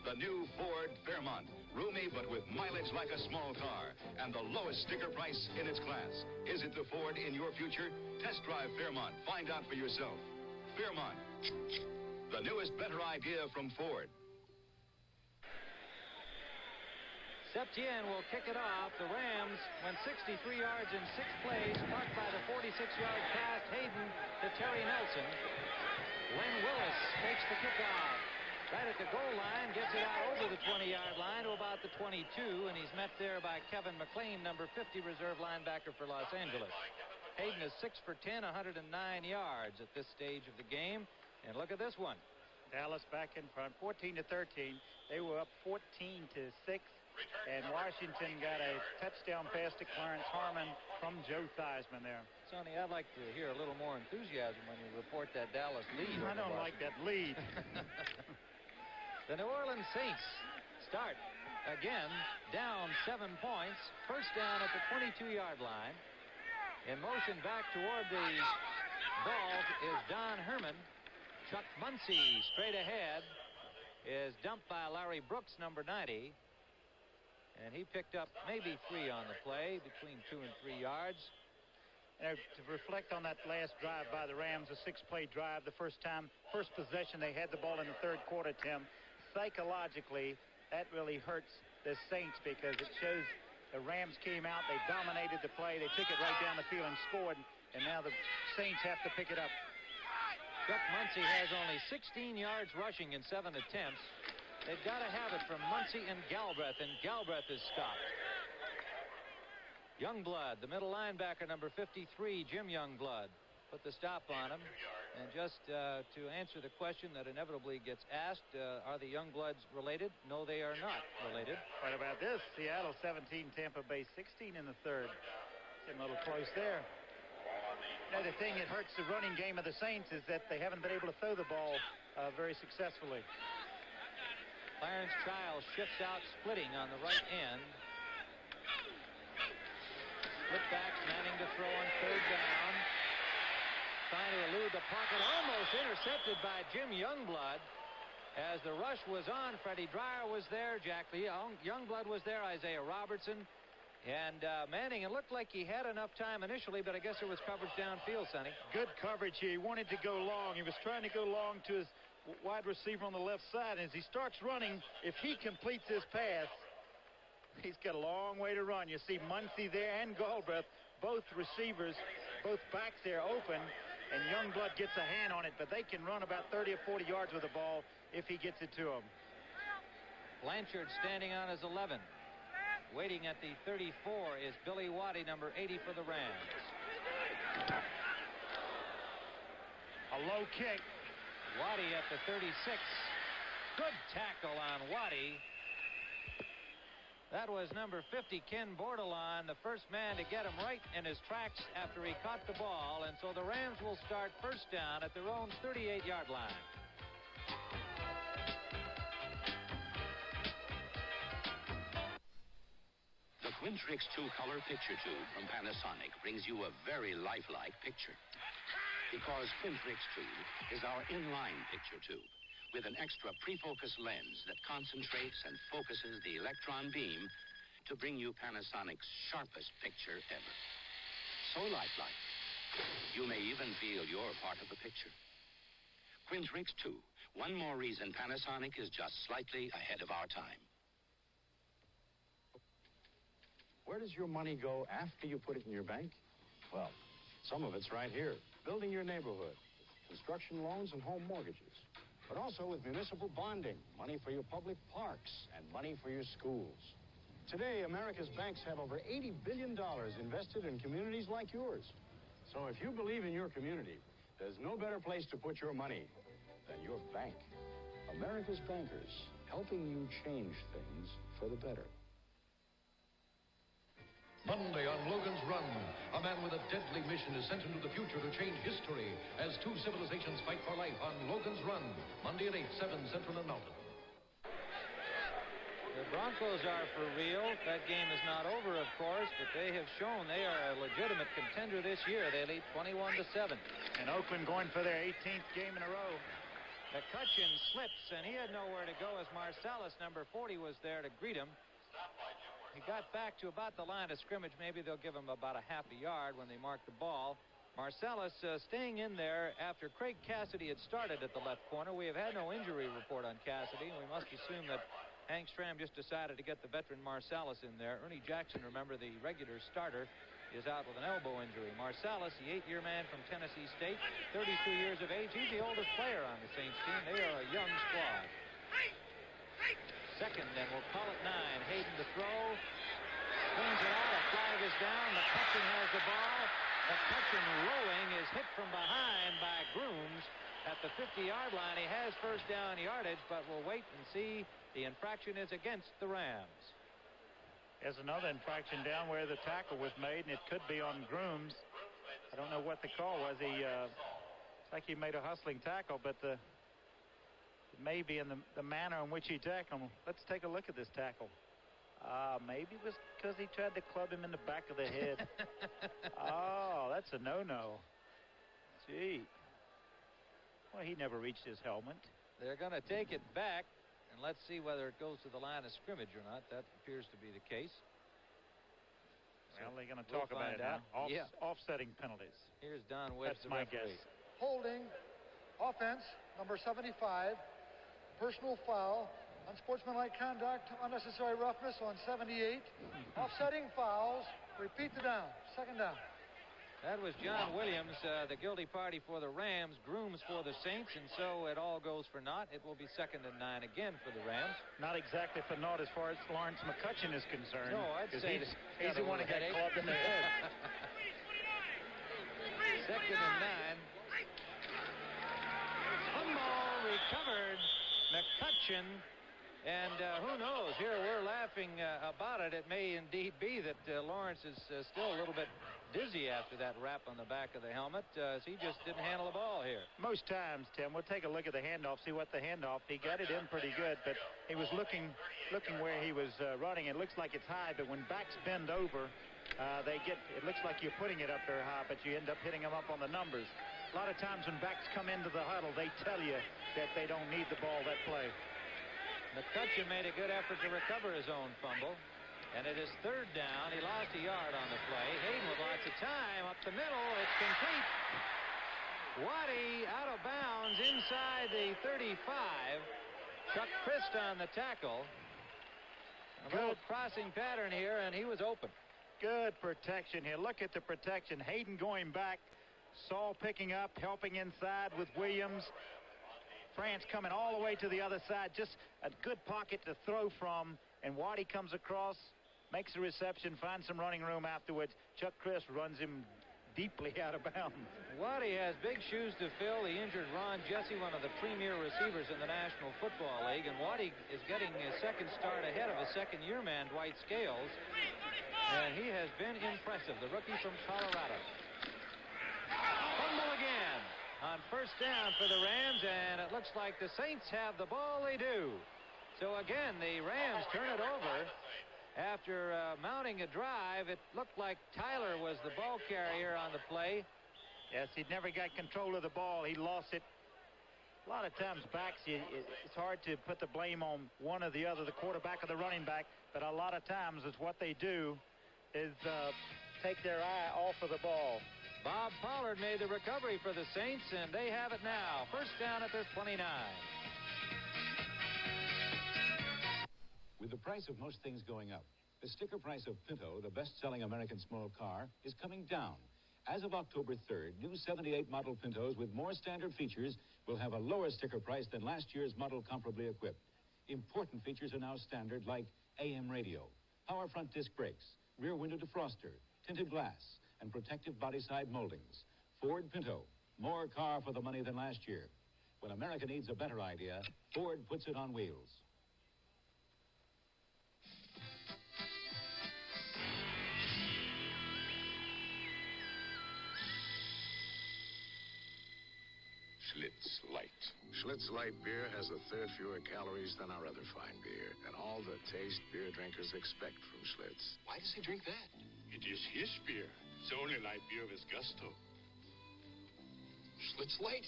The new Ford Fairmont, roomy but with mileage like a small car, and the lowest sticker price in its class. Is it the Ford in your future? Test drive Fairmont. Find out for yourself. Fairmont, the newest, better idea from Ford. Septien will kick it off. The Rams went 63 yards in 6 plays, marked by the 46-yard pass, Hayden to Terry Nelson. Len Willis takes the kickoff. Right at the goal line, gets it out over the 20-yard line to about the 22, and he's met there by Kevin McLean, number 50 reserve linebacker for Los Angeles. Hayden is 6 for 10, 109 yards at this stage of the game. And look at this one. Dallas back in front, 14-13. They were up 14-6. And Washington got a touchdown pass to Clarence Harmon from Joe Theismann there. Sonny, I'd like to hear a little more enthusiasm when you report that Dallas lead. I don't like that lead. The New Orleans Saints start again down 7 points. First down at the 22-yard line. In motion back toward the ball is Don Herman. Chuck Muncie straight ahead is dumped by Larry Brooks, number 90. And he picked up maybe 3 on the play, between 2 and 3 yards. To reflect on that last drive by the Rams, a 6-play drive, the first possession they had the ball in the 3rd quarter, Tim. Psychologically, that really hurts the Saints because it shows the Rams came out, they dominated the play, they took it right down the field and scored, and now the Saints have to pick it up. Chuck Muncie has only 16 yards rushing in 7 attempts. They've got to have it from Muncie and Galbraith is stopped. Youngblood, the middle linebacker, number 53, Jim Youngblood, put the stop on him. And just to answer the question that inevitably gets asked, are the Youngbloods related? No, they are not related. What about this? Seattle 17, Tampa Bay 16 in the third. Getting a little close there. Now, the thing that hurts the running game of the Saints is that they haven't been able to throw the ball very successfully. Clarence Childs shifts out, splitting on the right end. Split backs, Manning to throw on third down. Trying to elude the pocket, almost intercepted by Jim Youngblood. As the rush was on, Freddie Dryer was there, Jack Youngblood was there, Isaiah Robertson, and Manning. It looked like he had enough time initially, but I guess there was coverage downfield, Sonny. Good coverage here. He wanted to go long. He was trying to go long to his wide receiver on the left side. And as he starts running, if he completes his pass, he's got a long way to run. You see Muncie there and Galbraith, both receivers, both backs there open. And Youngblood gets a hand on it, but they can run about 30 or 40 yards with the ball if he gets it to them. Blanchard standing on his 11. Waiting at the 34 is Billy Waddy, number 80 for the Rams. A low kick. Waddy at the 36. Good tackle on Waddy. That was number 50, Ken Bordelon, the first man to get him right in his tracks after he caught the ball. And so the Rams will start first down at their own 38-yard line. The Quintrix 2-color picture tube from Panasonic brings you a very lifelike picture. Because Quintrix 2 is our inline picture tube, with an extra pre-focus lens that concentrates and focuses the electron beam to bring you Panasonic's sharpest picture ever. So lifelike, you may even feel you're part of the picture. Quintrix 2, one more reason Panasonic is just slightly ahead of our time. Where does your money go after you put it in your bank? Well, some of it's right here, building your neighborhood, construction loans and home mortgages. But also with municipal bonding, money for your public parks, and money for your schools. Today, America's banks have over $80 billion invested in communities like yours. So if you believe in your community, there's no better place to put your money than your bank. America's bankers, helping you change things for the better. Monday on Logan's Run, a man with a deadly mission is sent into the future to change history as two civilizations fight for life on Logan's Run. Monday at 8, 7 Central and Mountain. The Broncos are for real. That game is not over, of course, but they have shown they are a legitimate contender this year. They lead 21-7. And Oakland going for their 18th game in a row. McCutcheon slips, and he had nowhere to go as Marsalis, number 40, was there to greet him. He got back to about the line of scrimmage. Maybe they'll give him about a half a yard when they mark the ball. Marsalis staying in there after Craig Cassidy had started at the left corner. We have had no injury report on Cassidy, and we must assume that Hank Stram just decided to get the veteran Marsalis in there. Ernie Jackson, remember, the regular starter, is out with an elbow injury. Marsalis, the 8-year man from Tennessee State, 32 years of age. He's the oldest player on the Saints team. They are a young squad. Second, and we'll call it 9. Hayden to throw. Swings it out. A flag is down. McCutcheon has the ball. McCutcheon rowing is hit from behind by Grooms at the 50-yard line. He has first down yardage, but we'll wait and see. The infraction is against the Rams. There's another infraction down where the tackle was made, and it could be on Grooms. I don't know what the call was. It's like he made a hustling tackle, but it may be in the manner in which he tackled him. Let's take a look at this tackle. Maybe it was because he tried to club him in the back of the head. Oh, that's a no-no. Gee. Well, he never reached his helmet. They're going to take it back, and let's see whether it goes to the line of scrimmage or not. That appears to be the case. Well, they're going to talk about it now. Offsetting penalties. Here's Don Webb, That's my guess. Holding, offense, number 75, personal foul, unsportsmanlike conduct, unnecessary roughness on 78, offsetting fouls, repeat the down, second down. That was John Williams, the guilty party for the Rams, grooms for the Saints, and so it all goes for naught. It will be 2nd and 9 again for the Rams. Not exactly for naught as far as Lawrence McCutcheon is concerned. No, I'd say he's the one that got clubbed in the head. 2nd and 9. Fumble recovered. McCutcheon. And who knows? Here we're laughing about it. It may indeed be that Lawrence is still a little bit dizzy after that wrap on the back of the helmet. He just didn't handle the ball here. Most times, Tim, we'll take a look at the handoff, see what the handoff. He got it in pretty good, but he was looking where he was running. It looks like it's high, but when backs bend over, it looks like you're putting it up there high, but you end up hitting them up on the numbers. A lot of times when backs come into the huddle, they tell you that they don't need the ball that play. McCutcheon made a good effort to recover his own fumble. And it is 3rd down. He lost a yard on the play. Hayden with lots of time. Up the middle. It's complete. Waddy out of bounds inside the 35. Chuck Christ on the tackle. A little crossing pattern here, and he was open. Good protection here. Look at the protection. Hayden going back. Saul picking up, helping inside with Williams. France coming all the way to the other side. Just a good pocket to throw from. And Waddy comes across, makes a reception, finds some running room afterwards. Chuck Christ runs him deeply out of bounds. Waddy has big shoes to fill. The injured Ron Jesse, one of the premier receivers in the National Football League. And Waddy is getting his second start ahead of his second-year man, Dwight Scales. And he has been impressive, the rookie from Colorado. Fumble again on 1st down for the Rams, and it looks like the Saints have the ball. They do. So again, the Rams turn it over. After mounting a drive, it looked like Tyler was the ball carrier on the play. Yes, he never got control of the ball. He lost it. A lot of times backs, it's hard to put the blame on one or the other, the quarterback or the running back, but a lot of times it's what they do is take their eye off of the ball. Bob Pollard made the recovery for the Saints, and they have it now. 1st down at their 29. With the price of most things going up, the sticker price of Pinto, the best-selling American small car, is coming down. As of October 3rd, new 78 model Pintos with more standard features will have a lower sticker price than last year's model comparably equipped. Important features are now standard, like AM radio, power front disc brakes, rear window defroster, tinted glass, and protective body side moldings. Ford Pinto, more car for the money than last year. When America needs a better idea, Ford puts it on wheels. Schlitz Light. Schlitz Light beer has a third fewer calories than our other fine beer, and all the taste beer drinkers expect from Schlitz. Why does he drink that? It is his beer. It's only light beer with gusto. Schlitz Light.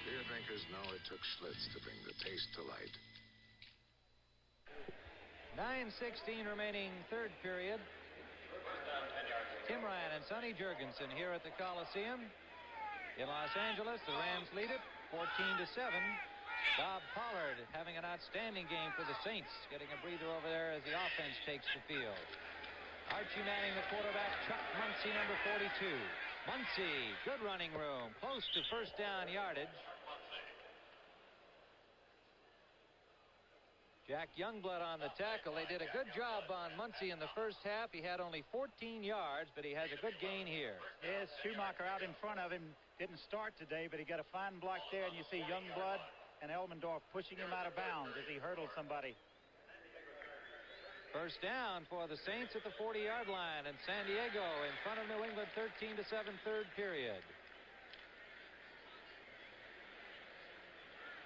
Beer drinkers know it took Schlitz to bring the taste to light. 9:16 remaining 3rd period. Tim Ryan and Sonny Jurgensen here at the Coliseum. In Los Angeles, the Rams lead it 14-7. Bob Pollard having an outstanding game for the Saints, getting a breather over there as the offense takes the field. Archie Manning, the quarterback. Chuck Muncie, number 42. Muncie, good running room, close to 1st down yardage. Jack Youngblood on the tackle. They did a good job on Muncie in the 1st half. He had only 14 yards, but he has a good gain here. Yes, Schumacher out in front of him. Didn't start today, but he got a fine block there, and you see Youngblood and Elmendorf pushing him out of bounds as he hurdled somebody. 1st down for the Saints at the 40-yard line, and San Diego in front of New England, 13-7, 3rd period.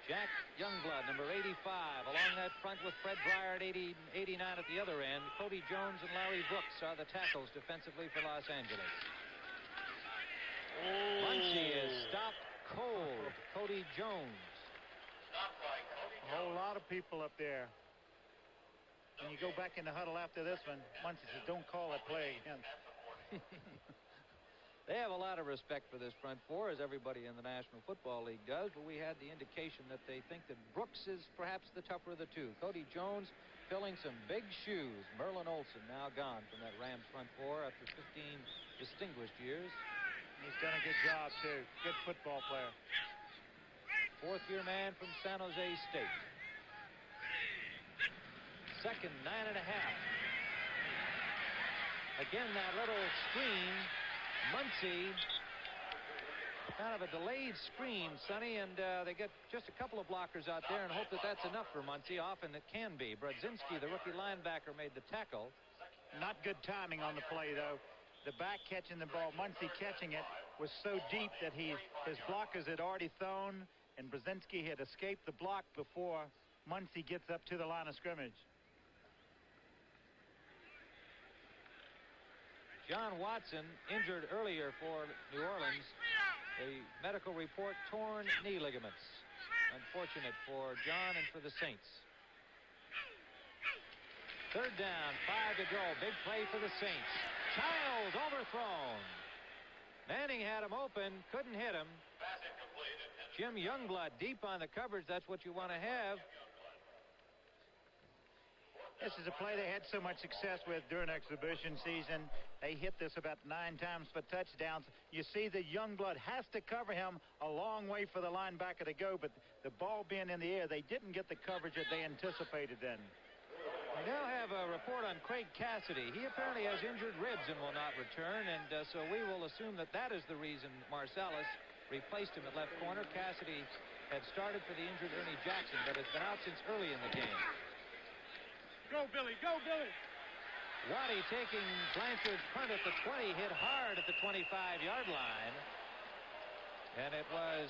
Jack Youngblood, number 85, along that front with Fred Dreyer at 89 at the other end. Cody Jones and Larry Brooks are the tackles defensively for Los Angeles. Muncie is stopped cold. Cody Jones. A whole lot of people up there. When you go back in the huddle after this one, Muncie says, don't call that play again. They have a lot of respect for this front four, as everybody in the National Football League does, but we had the indication that they think that Brooks is perhaps the tougher of the two. Cody Jones filling some big shoes. Merlin Olsen now gone from that Rams front four after 15 distinguished years. He's done a good job, too. Good football player. Fourth-year man from San Jose State. Second, 9.5. Again, that little screen. Muncy. Kind of a delayed screen, Sonny, and they get just a couple of blockers out there and hope that that's enough for Muncy. Often it can be. Brodzinski, the rookie linebacker, made the tackle. Not good timing on the play, though. The back catching the ball, Muncy catching it, was so deep that his blockers had already thrown, and Brodzinski had escaped the block before Muncy gets up to the line of scrimmage. John Watson injured earlier for New Orleans. The medical report, torn knee ligaments. Unfortunate for John and for the Saints. Third down, 5 to go. Big play for the Saints. Childs overthrown. Manning had him open, couldn't hit him. Jim Youngblood deep on the coverage. That's what you want to have. This is a play they had so much success with during exhibition season. They hit this about 9 times for touchdowns. You see that Youngblood has to cover him a long way for the linebacker to go, but the ball being in the air, they didn't get the coverage that they anticipated then. We now have a report on Craig Cassidy. He apparently has injured ribs and will not return, and so we will assume that that is the reason Marsalis replaced him at left corner. Cassidy had started for the injured Ernie Jackson, but has been out since early in the game. Go, Billy. Go, Billy. Waddy taking Blanchard's punt at the 20, hit hard at the 25-yard line. And it was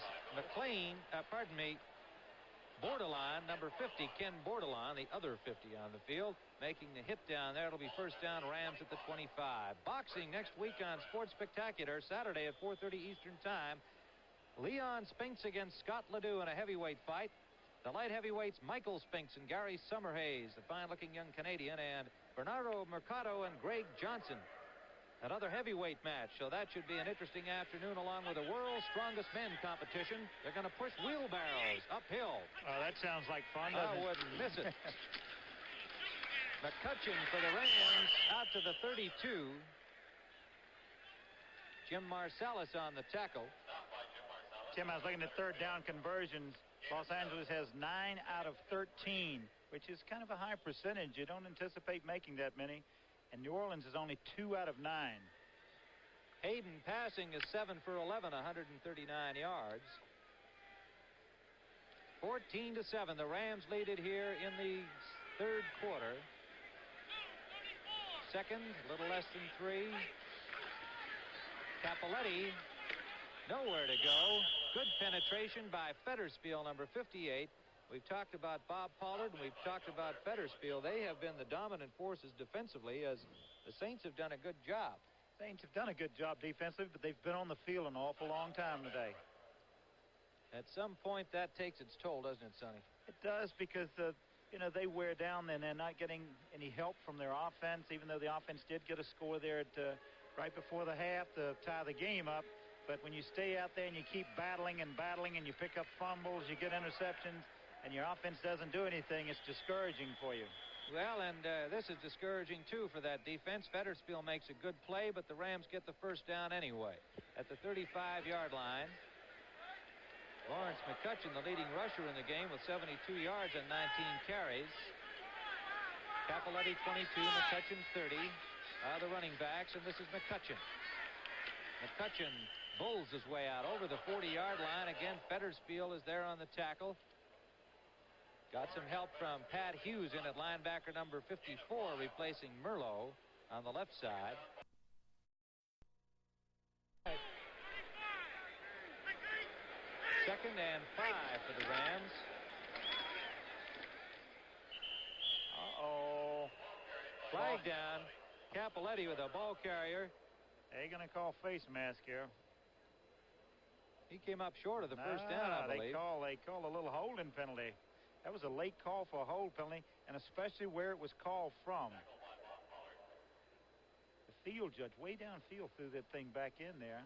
Bordelon, number 50, Ken Bordelon, the other 50 on the field, making the hit down there. It'll be first down, Rams at the 25. Boxing next week on Sports Spectacular, Saturday at 4:30 Eastern Time. Leon Spinks against Scott Ledoux in a heavyweight fight. The light heavyweights, Michael Spinks and Gary Summerhays, the fine-looking young Canadian, and Bernardo Mercado and Greg Johnson. Another heavyweight match, so that should be an interesting afternoon along with the World's Strongest Men competition. They're going to push wheelbarrows uphill. Oh, that sounds like fun, I wouldn't miss it. McCutcheon for the Rams out to the 32. Jim Marsalis on the tackle. Tim, I was looking at third down conversions. Los Angeles has 9 out of 13, which is kind of a high percentage. You don't anticipate making that many. And New Orleans is only 2 out of 9. Hayden passing is 7 for 11, 139 yards. 14-7. The Rams lead it here in the third quarter. Second, a little less than 3. Capoletti, nowhere to go. Good penetration by Fetterspiel, number 58. We've talked about Bob Pollard, and we've talked about Fetterspiel. They have been the dominant forces defensively, as the Saints have done a good job. Saints have done a good job defensively, but they've been on the field an awful long time today. At some point, that takes its toll, doesn't it, Sonny? It does, because they wear down, and they're not getting any help from their offense, even though the offense did get a score there at right before the half to tie the game up. But when you stay out there and you keep battling, and you pick up fumbles, you get interceptions, and your offense doesn't do anything, it's discouraging for you. Well, and this is discouraging, too, for that defense. Fetterspiel makes a good play, but the Rams get the first down anyway. At the 35-yard line, Lawrence McCutcheon, the leading rusher in the game, with 72 yards and 19 carries. Capoletti, 22, McCutcheon, 30. The running backs, and this is McCutcheon. McCutcheon bulls his way out over the 40-yard line. Again, Fetterspiel is there on the tackle. Got some help from Pat Hughes in at linebacker number 54, replacing Merlot on the left side. Second and 5 for the Rams. Uh-oh. Flag down. Capoletti with a ball carrier. They're going to call face mask here. He came up short of the first down, I believe. They call a little holding penalty. That was a late call for a hold penalty, and especially where it was called from. The field judge way downfield threw that thing back in there.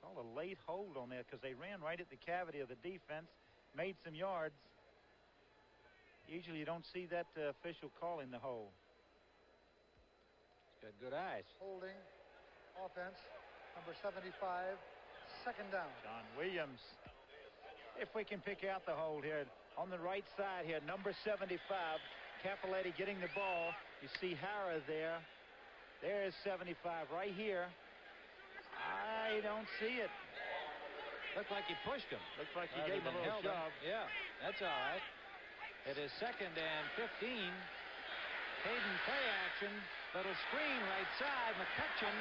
Called a late hold on there because they ran right at the cavity of the defense, made some yards. Usually you don't see that official calling the hole. He's got good eyes. Holding. Offense. Number 75. Second down. John Williams. If we can pick out the hold here. On the right side here, number 75. Capoletti getting the ball. You see Hara there. There's 75 right here. I don't see it. Looked like he pushed him. Looked like he gave him a little shove. Yeah, that's all right. It is 2nd and 15. Hayden play action. Little screen right side. McCutcheon.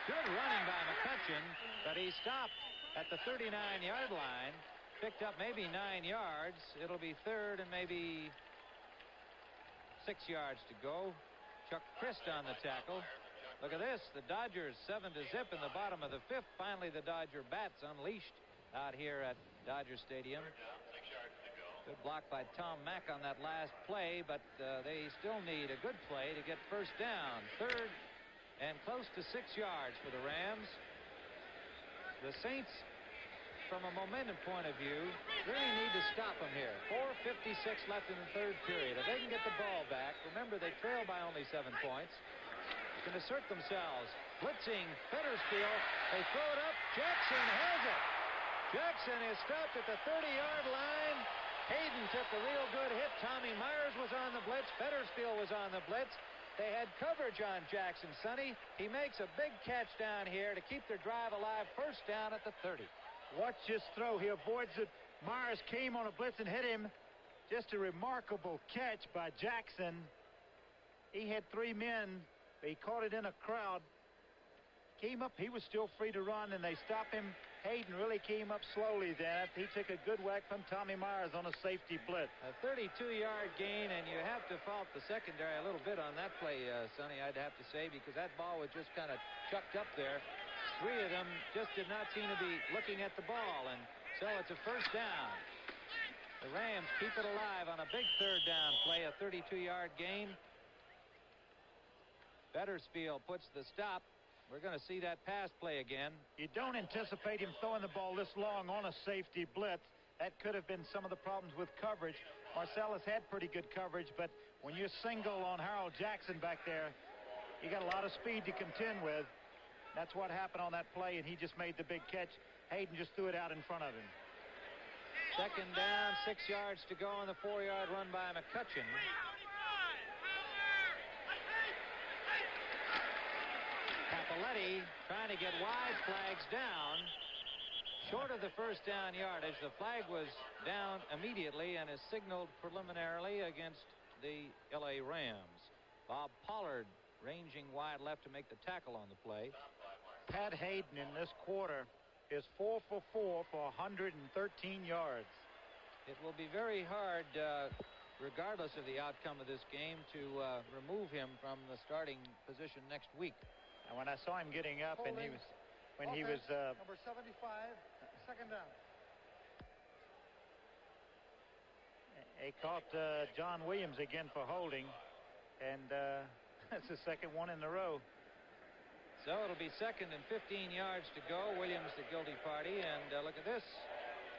Good running by McCutcheon, but he stopped at the 39-yard line. Picked up maybe 9 yards. It'll be 3rd and maybe 6 yards to go. Chuck Christ on the tackle. Look at this. The Dodgers 7-0 in the bottom of the 5th. Finally, the Dodger bats unleashed out here at Dodger Stadium. Good block by Tom Mack on that last play, but they still need a good play to get first down. 3rd and close to 6 yards for the Rams. The Saints, from a momentum point of view, really need to stop them here. 4:56 left in the 3rd period. If they can get the ball back, remember they trail by only 7 points, can assert themselves. Blitzing Fettersfield. They throw it up. Jackson has it. Jackson is stopped at the 30-yard line. Hayden took a real good hit. Tommy Myers was on the blitz. Fettersfield was on the blitz. They had coverage on Jackson, Sonny. He makes a big catch down here to keep their drive alive. First down at the 30. Watch this throw. He avoids it. Myers came on a blitz and hit him. Just a remarkable catch by Jackson. He had 3 men. He caught it in a crowd. Came up. He was still free to run, and they stopped him. Hayden really came up slowly then. He took a good whack from Tommy Myers on a safety blitz. A 32-yard gain, and you have to fault the secondary a little bit on that play, Sonny, I'd have to say, because that ball was just kind of chucked up there. 3 of them just did not seem to be looking at the ball, and so it's a first down. The Rams keep it alive on a big 3rd down play, a 32-yard gain. Fettersfield puts the stop. We're going to see that pass play again. You don't anticipate him throwing the ball this long on a safety blitz. That could have been some of the problems with coverage. Marcellus had pretty good coverage, but when you're single on Harold Jackson back there, you got a lot of speed to contend with. That's what happened on that play, and he just made the big catch. Hayden just threw it out in front of him. 2nd down, 6 yards to go on the 4-yard run by McCutcheon. Capoletti trying to get wide, flags down. Short of the first down yardage. The flag was down immediately and is signaled preliminarily against the L.A. Rams. Bob Pollard ranging wide left to make the tackle on the play. Pat Hayden in this quarter is 4 for 4 for 113 yards. It will be very hard, regardless of the outcome of this game, to remove him from the starting position next week. And when I saw him getting up, Holding. and he was, when Offense, he was, number 75, 2nd down. he caught John Williams again for holding, and that's the 2nd one in a row. So it'll be 2nd and 15 yards to go. Williams the guilty party, and look at this.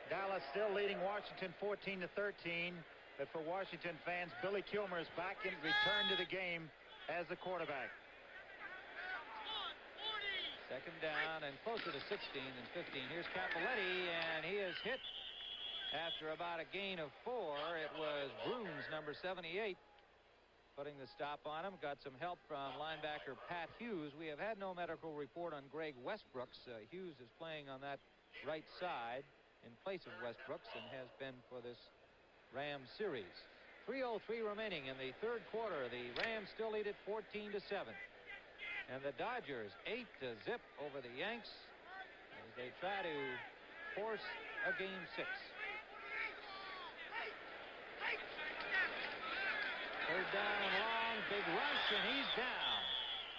Dallas still leading Washington 14-13, but for Washington fans, Billy Kilmer is back in return to the game as the quarterback. 2nd down and closer to 16 than 15. Here's Capoletti, and he is hit after about a gain of 4. It was Brooms, number 78, putting the stop on him. Got some help from linebacker Pat Hughes. We have had no medical report on Greg Westbrooks. Hughes is playing on that right side in place of Westbrooks and has been for this Rams series. 3:03 remaining in the 3rd quarter. The Rams still lead it 14-7. And the Dodgers 8-0 over the Yanks as they try to force a game 6. 3rd down and long, big rush, and he's down.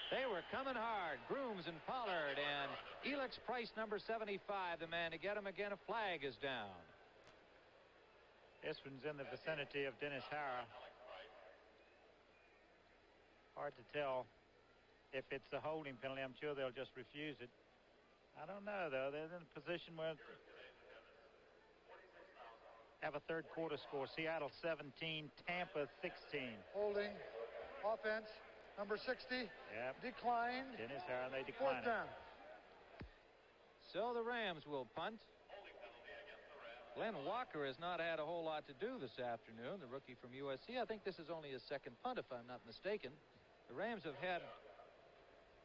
They were coming hard. Grooms and Pollard, and Elix Price, number 75, the man to get him again. A flag is down. This one's in the vicinity of Dennis Hara. Hard to tell. If it's a holding penalty, I'm sure they'll just refuse it. I don't know, though. They're in a position where have a third quarter score. Seattle 17, Tampa 16. Holding. Offense. Number 60. Yep. Declined. Dennis Aaron, they declined. Fourth down. So the Rams will punt. Glenn Walker has not had a whole lot to do this afternoon, the rookie from USC. I think this is only his second punt, if I'm not mistaken. The Rams have had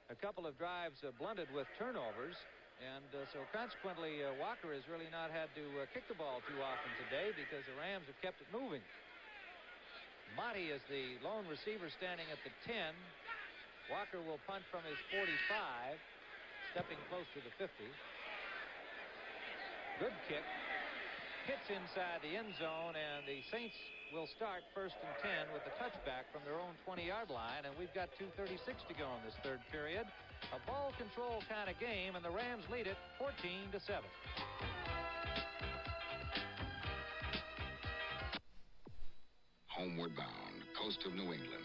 a couple of drives blunted with turnovers, and so consequently Walker has really not had to kick the ball too often today because the Rams have kept it moving. Monty is the lone receiver standing at the 10. Walker will punt from his 45, stepping close to the 50. Good kick. Hits inside the end zone, and the Saints will start 1st and 10 with the touchback from their own 20-yard line, and we've got 2:36 to go in this third period. A ball control kind of game, and the Rams lead it 14-7. Homeward bound, coast of New England.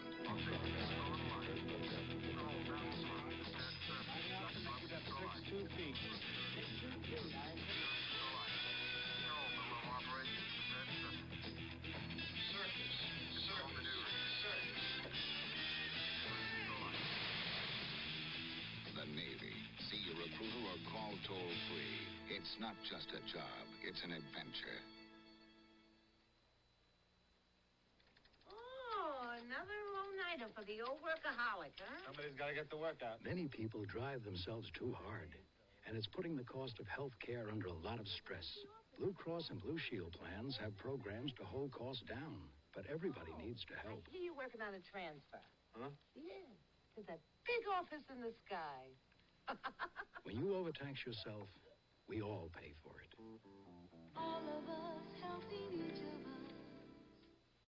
The Navy. See your recruiter or call toll-free. It's not just a job, it's an adventure. Another all-nighter for the old workaholic, huh? Somebody's got to get the work out. Many people drive themselves too hard, and it's putting the cost of health care under a lot of stress. Blue Cross and Blue Shield plans have programs to hold costs down, but everybody needs to help. I hear you're working on a transfer. Huh? Yeah, to that big office in the sky. When you overtax yourself, we all pay for it. All of us helping each other.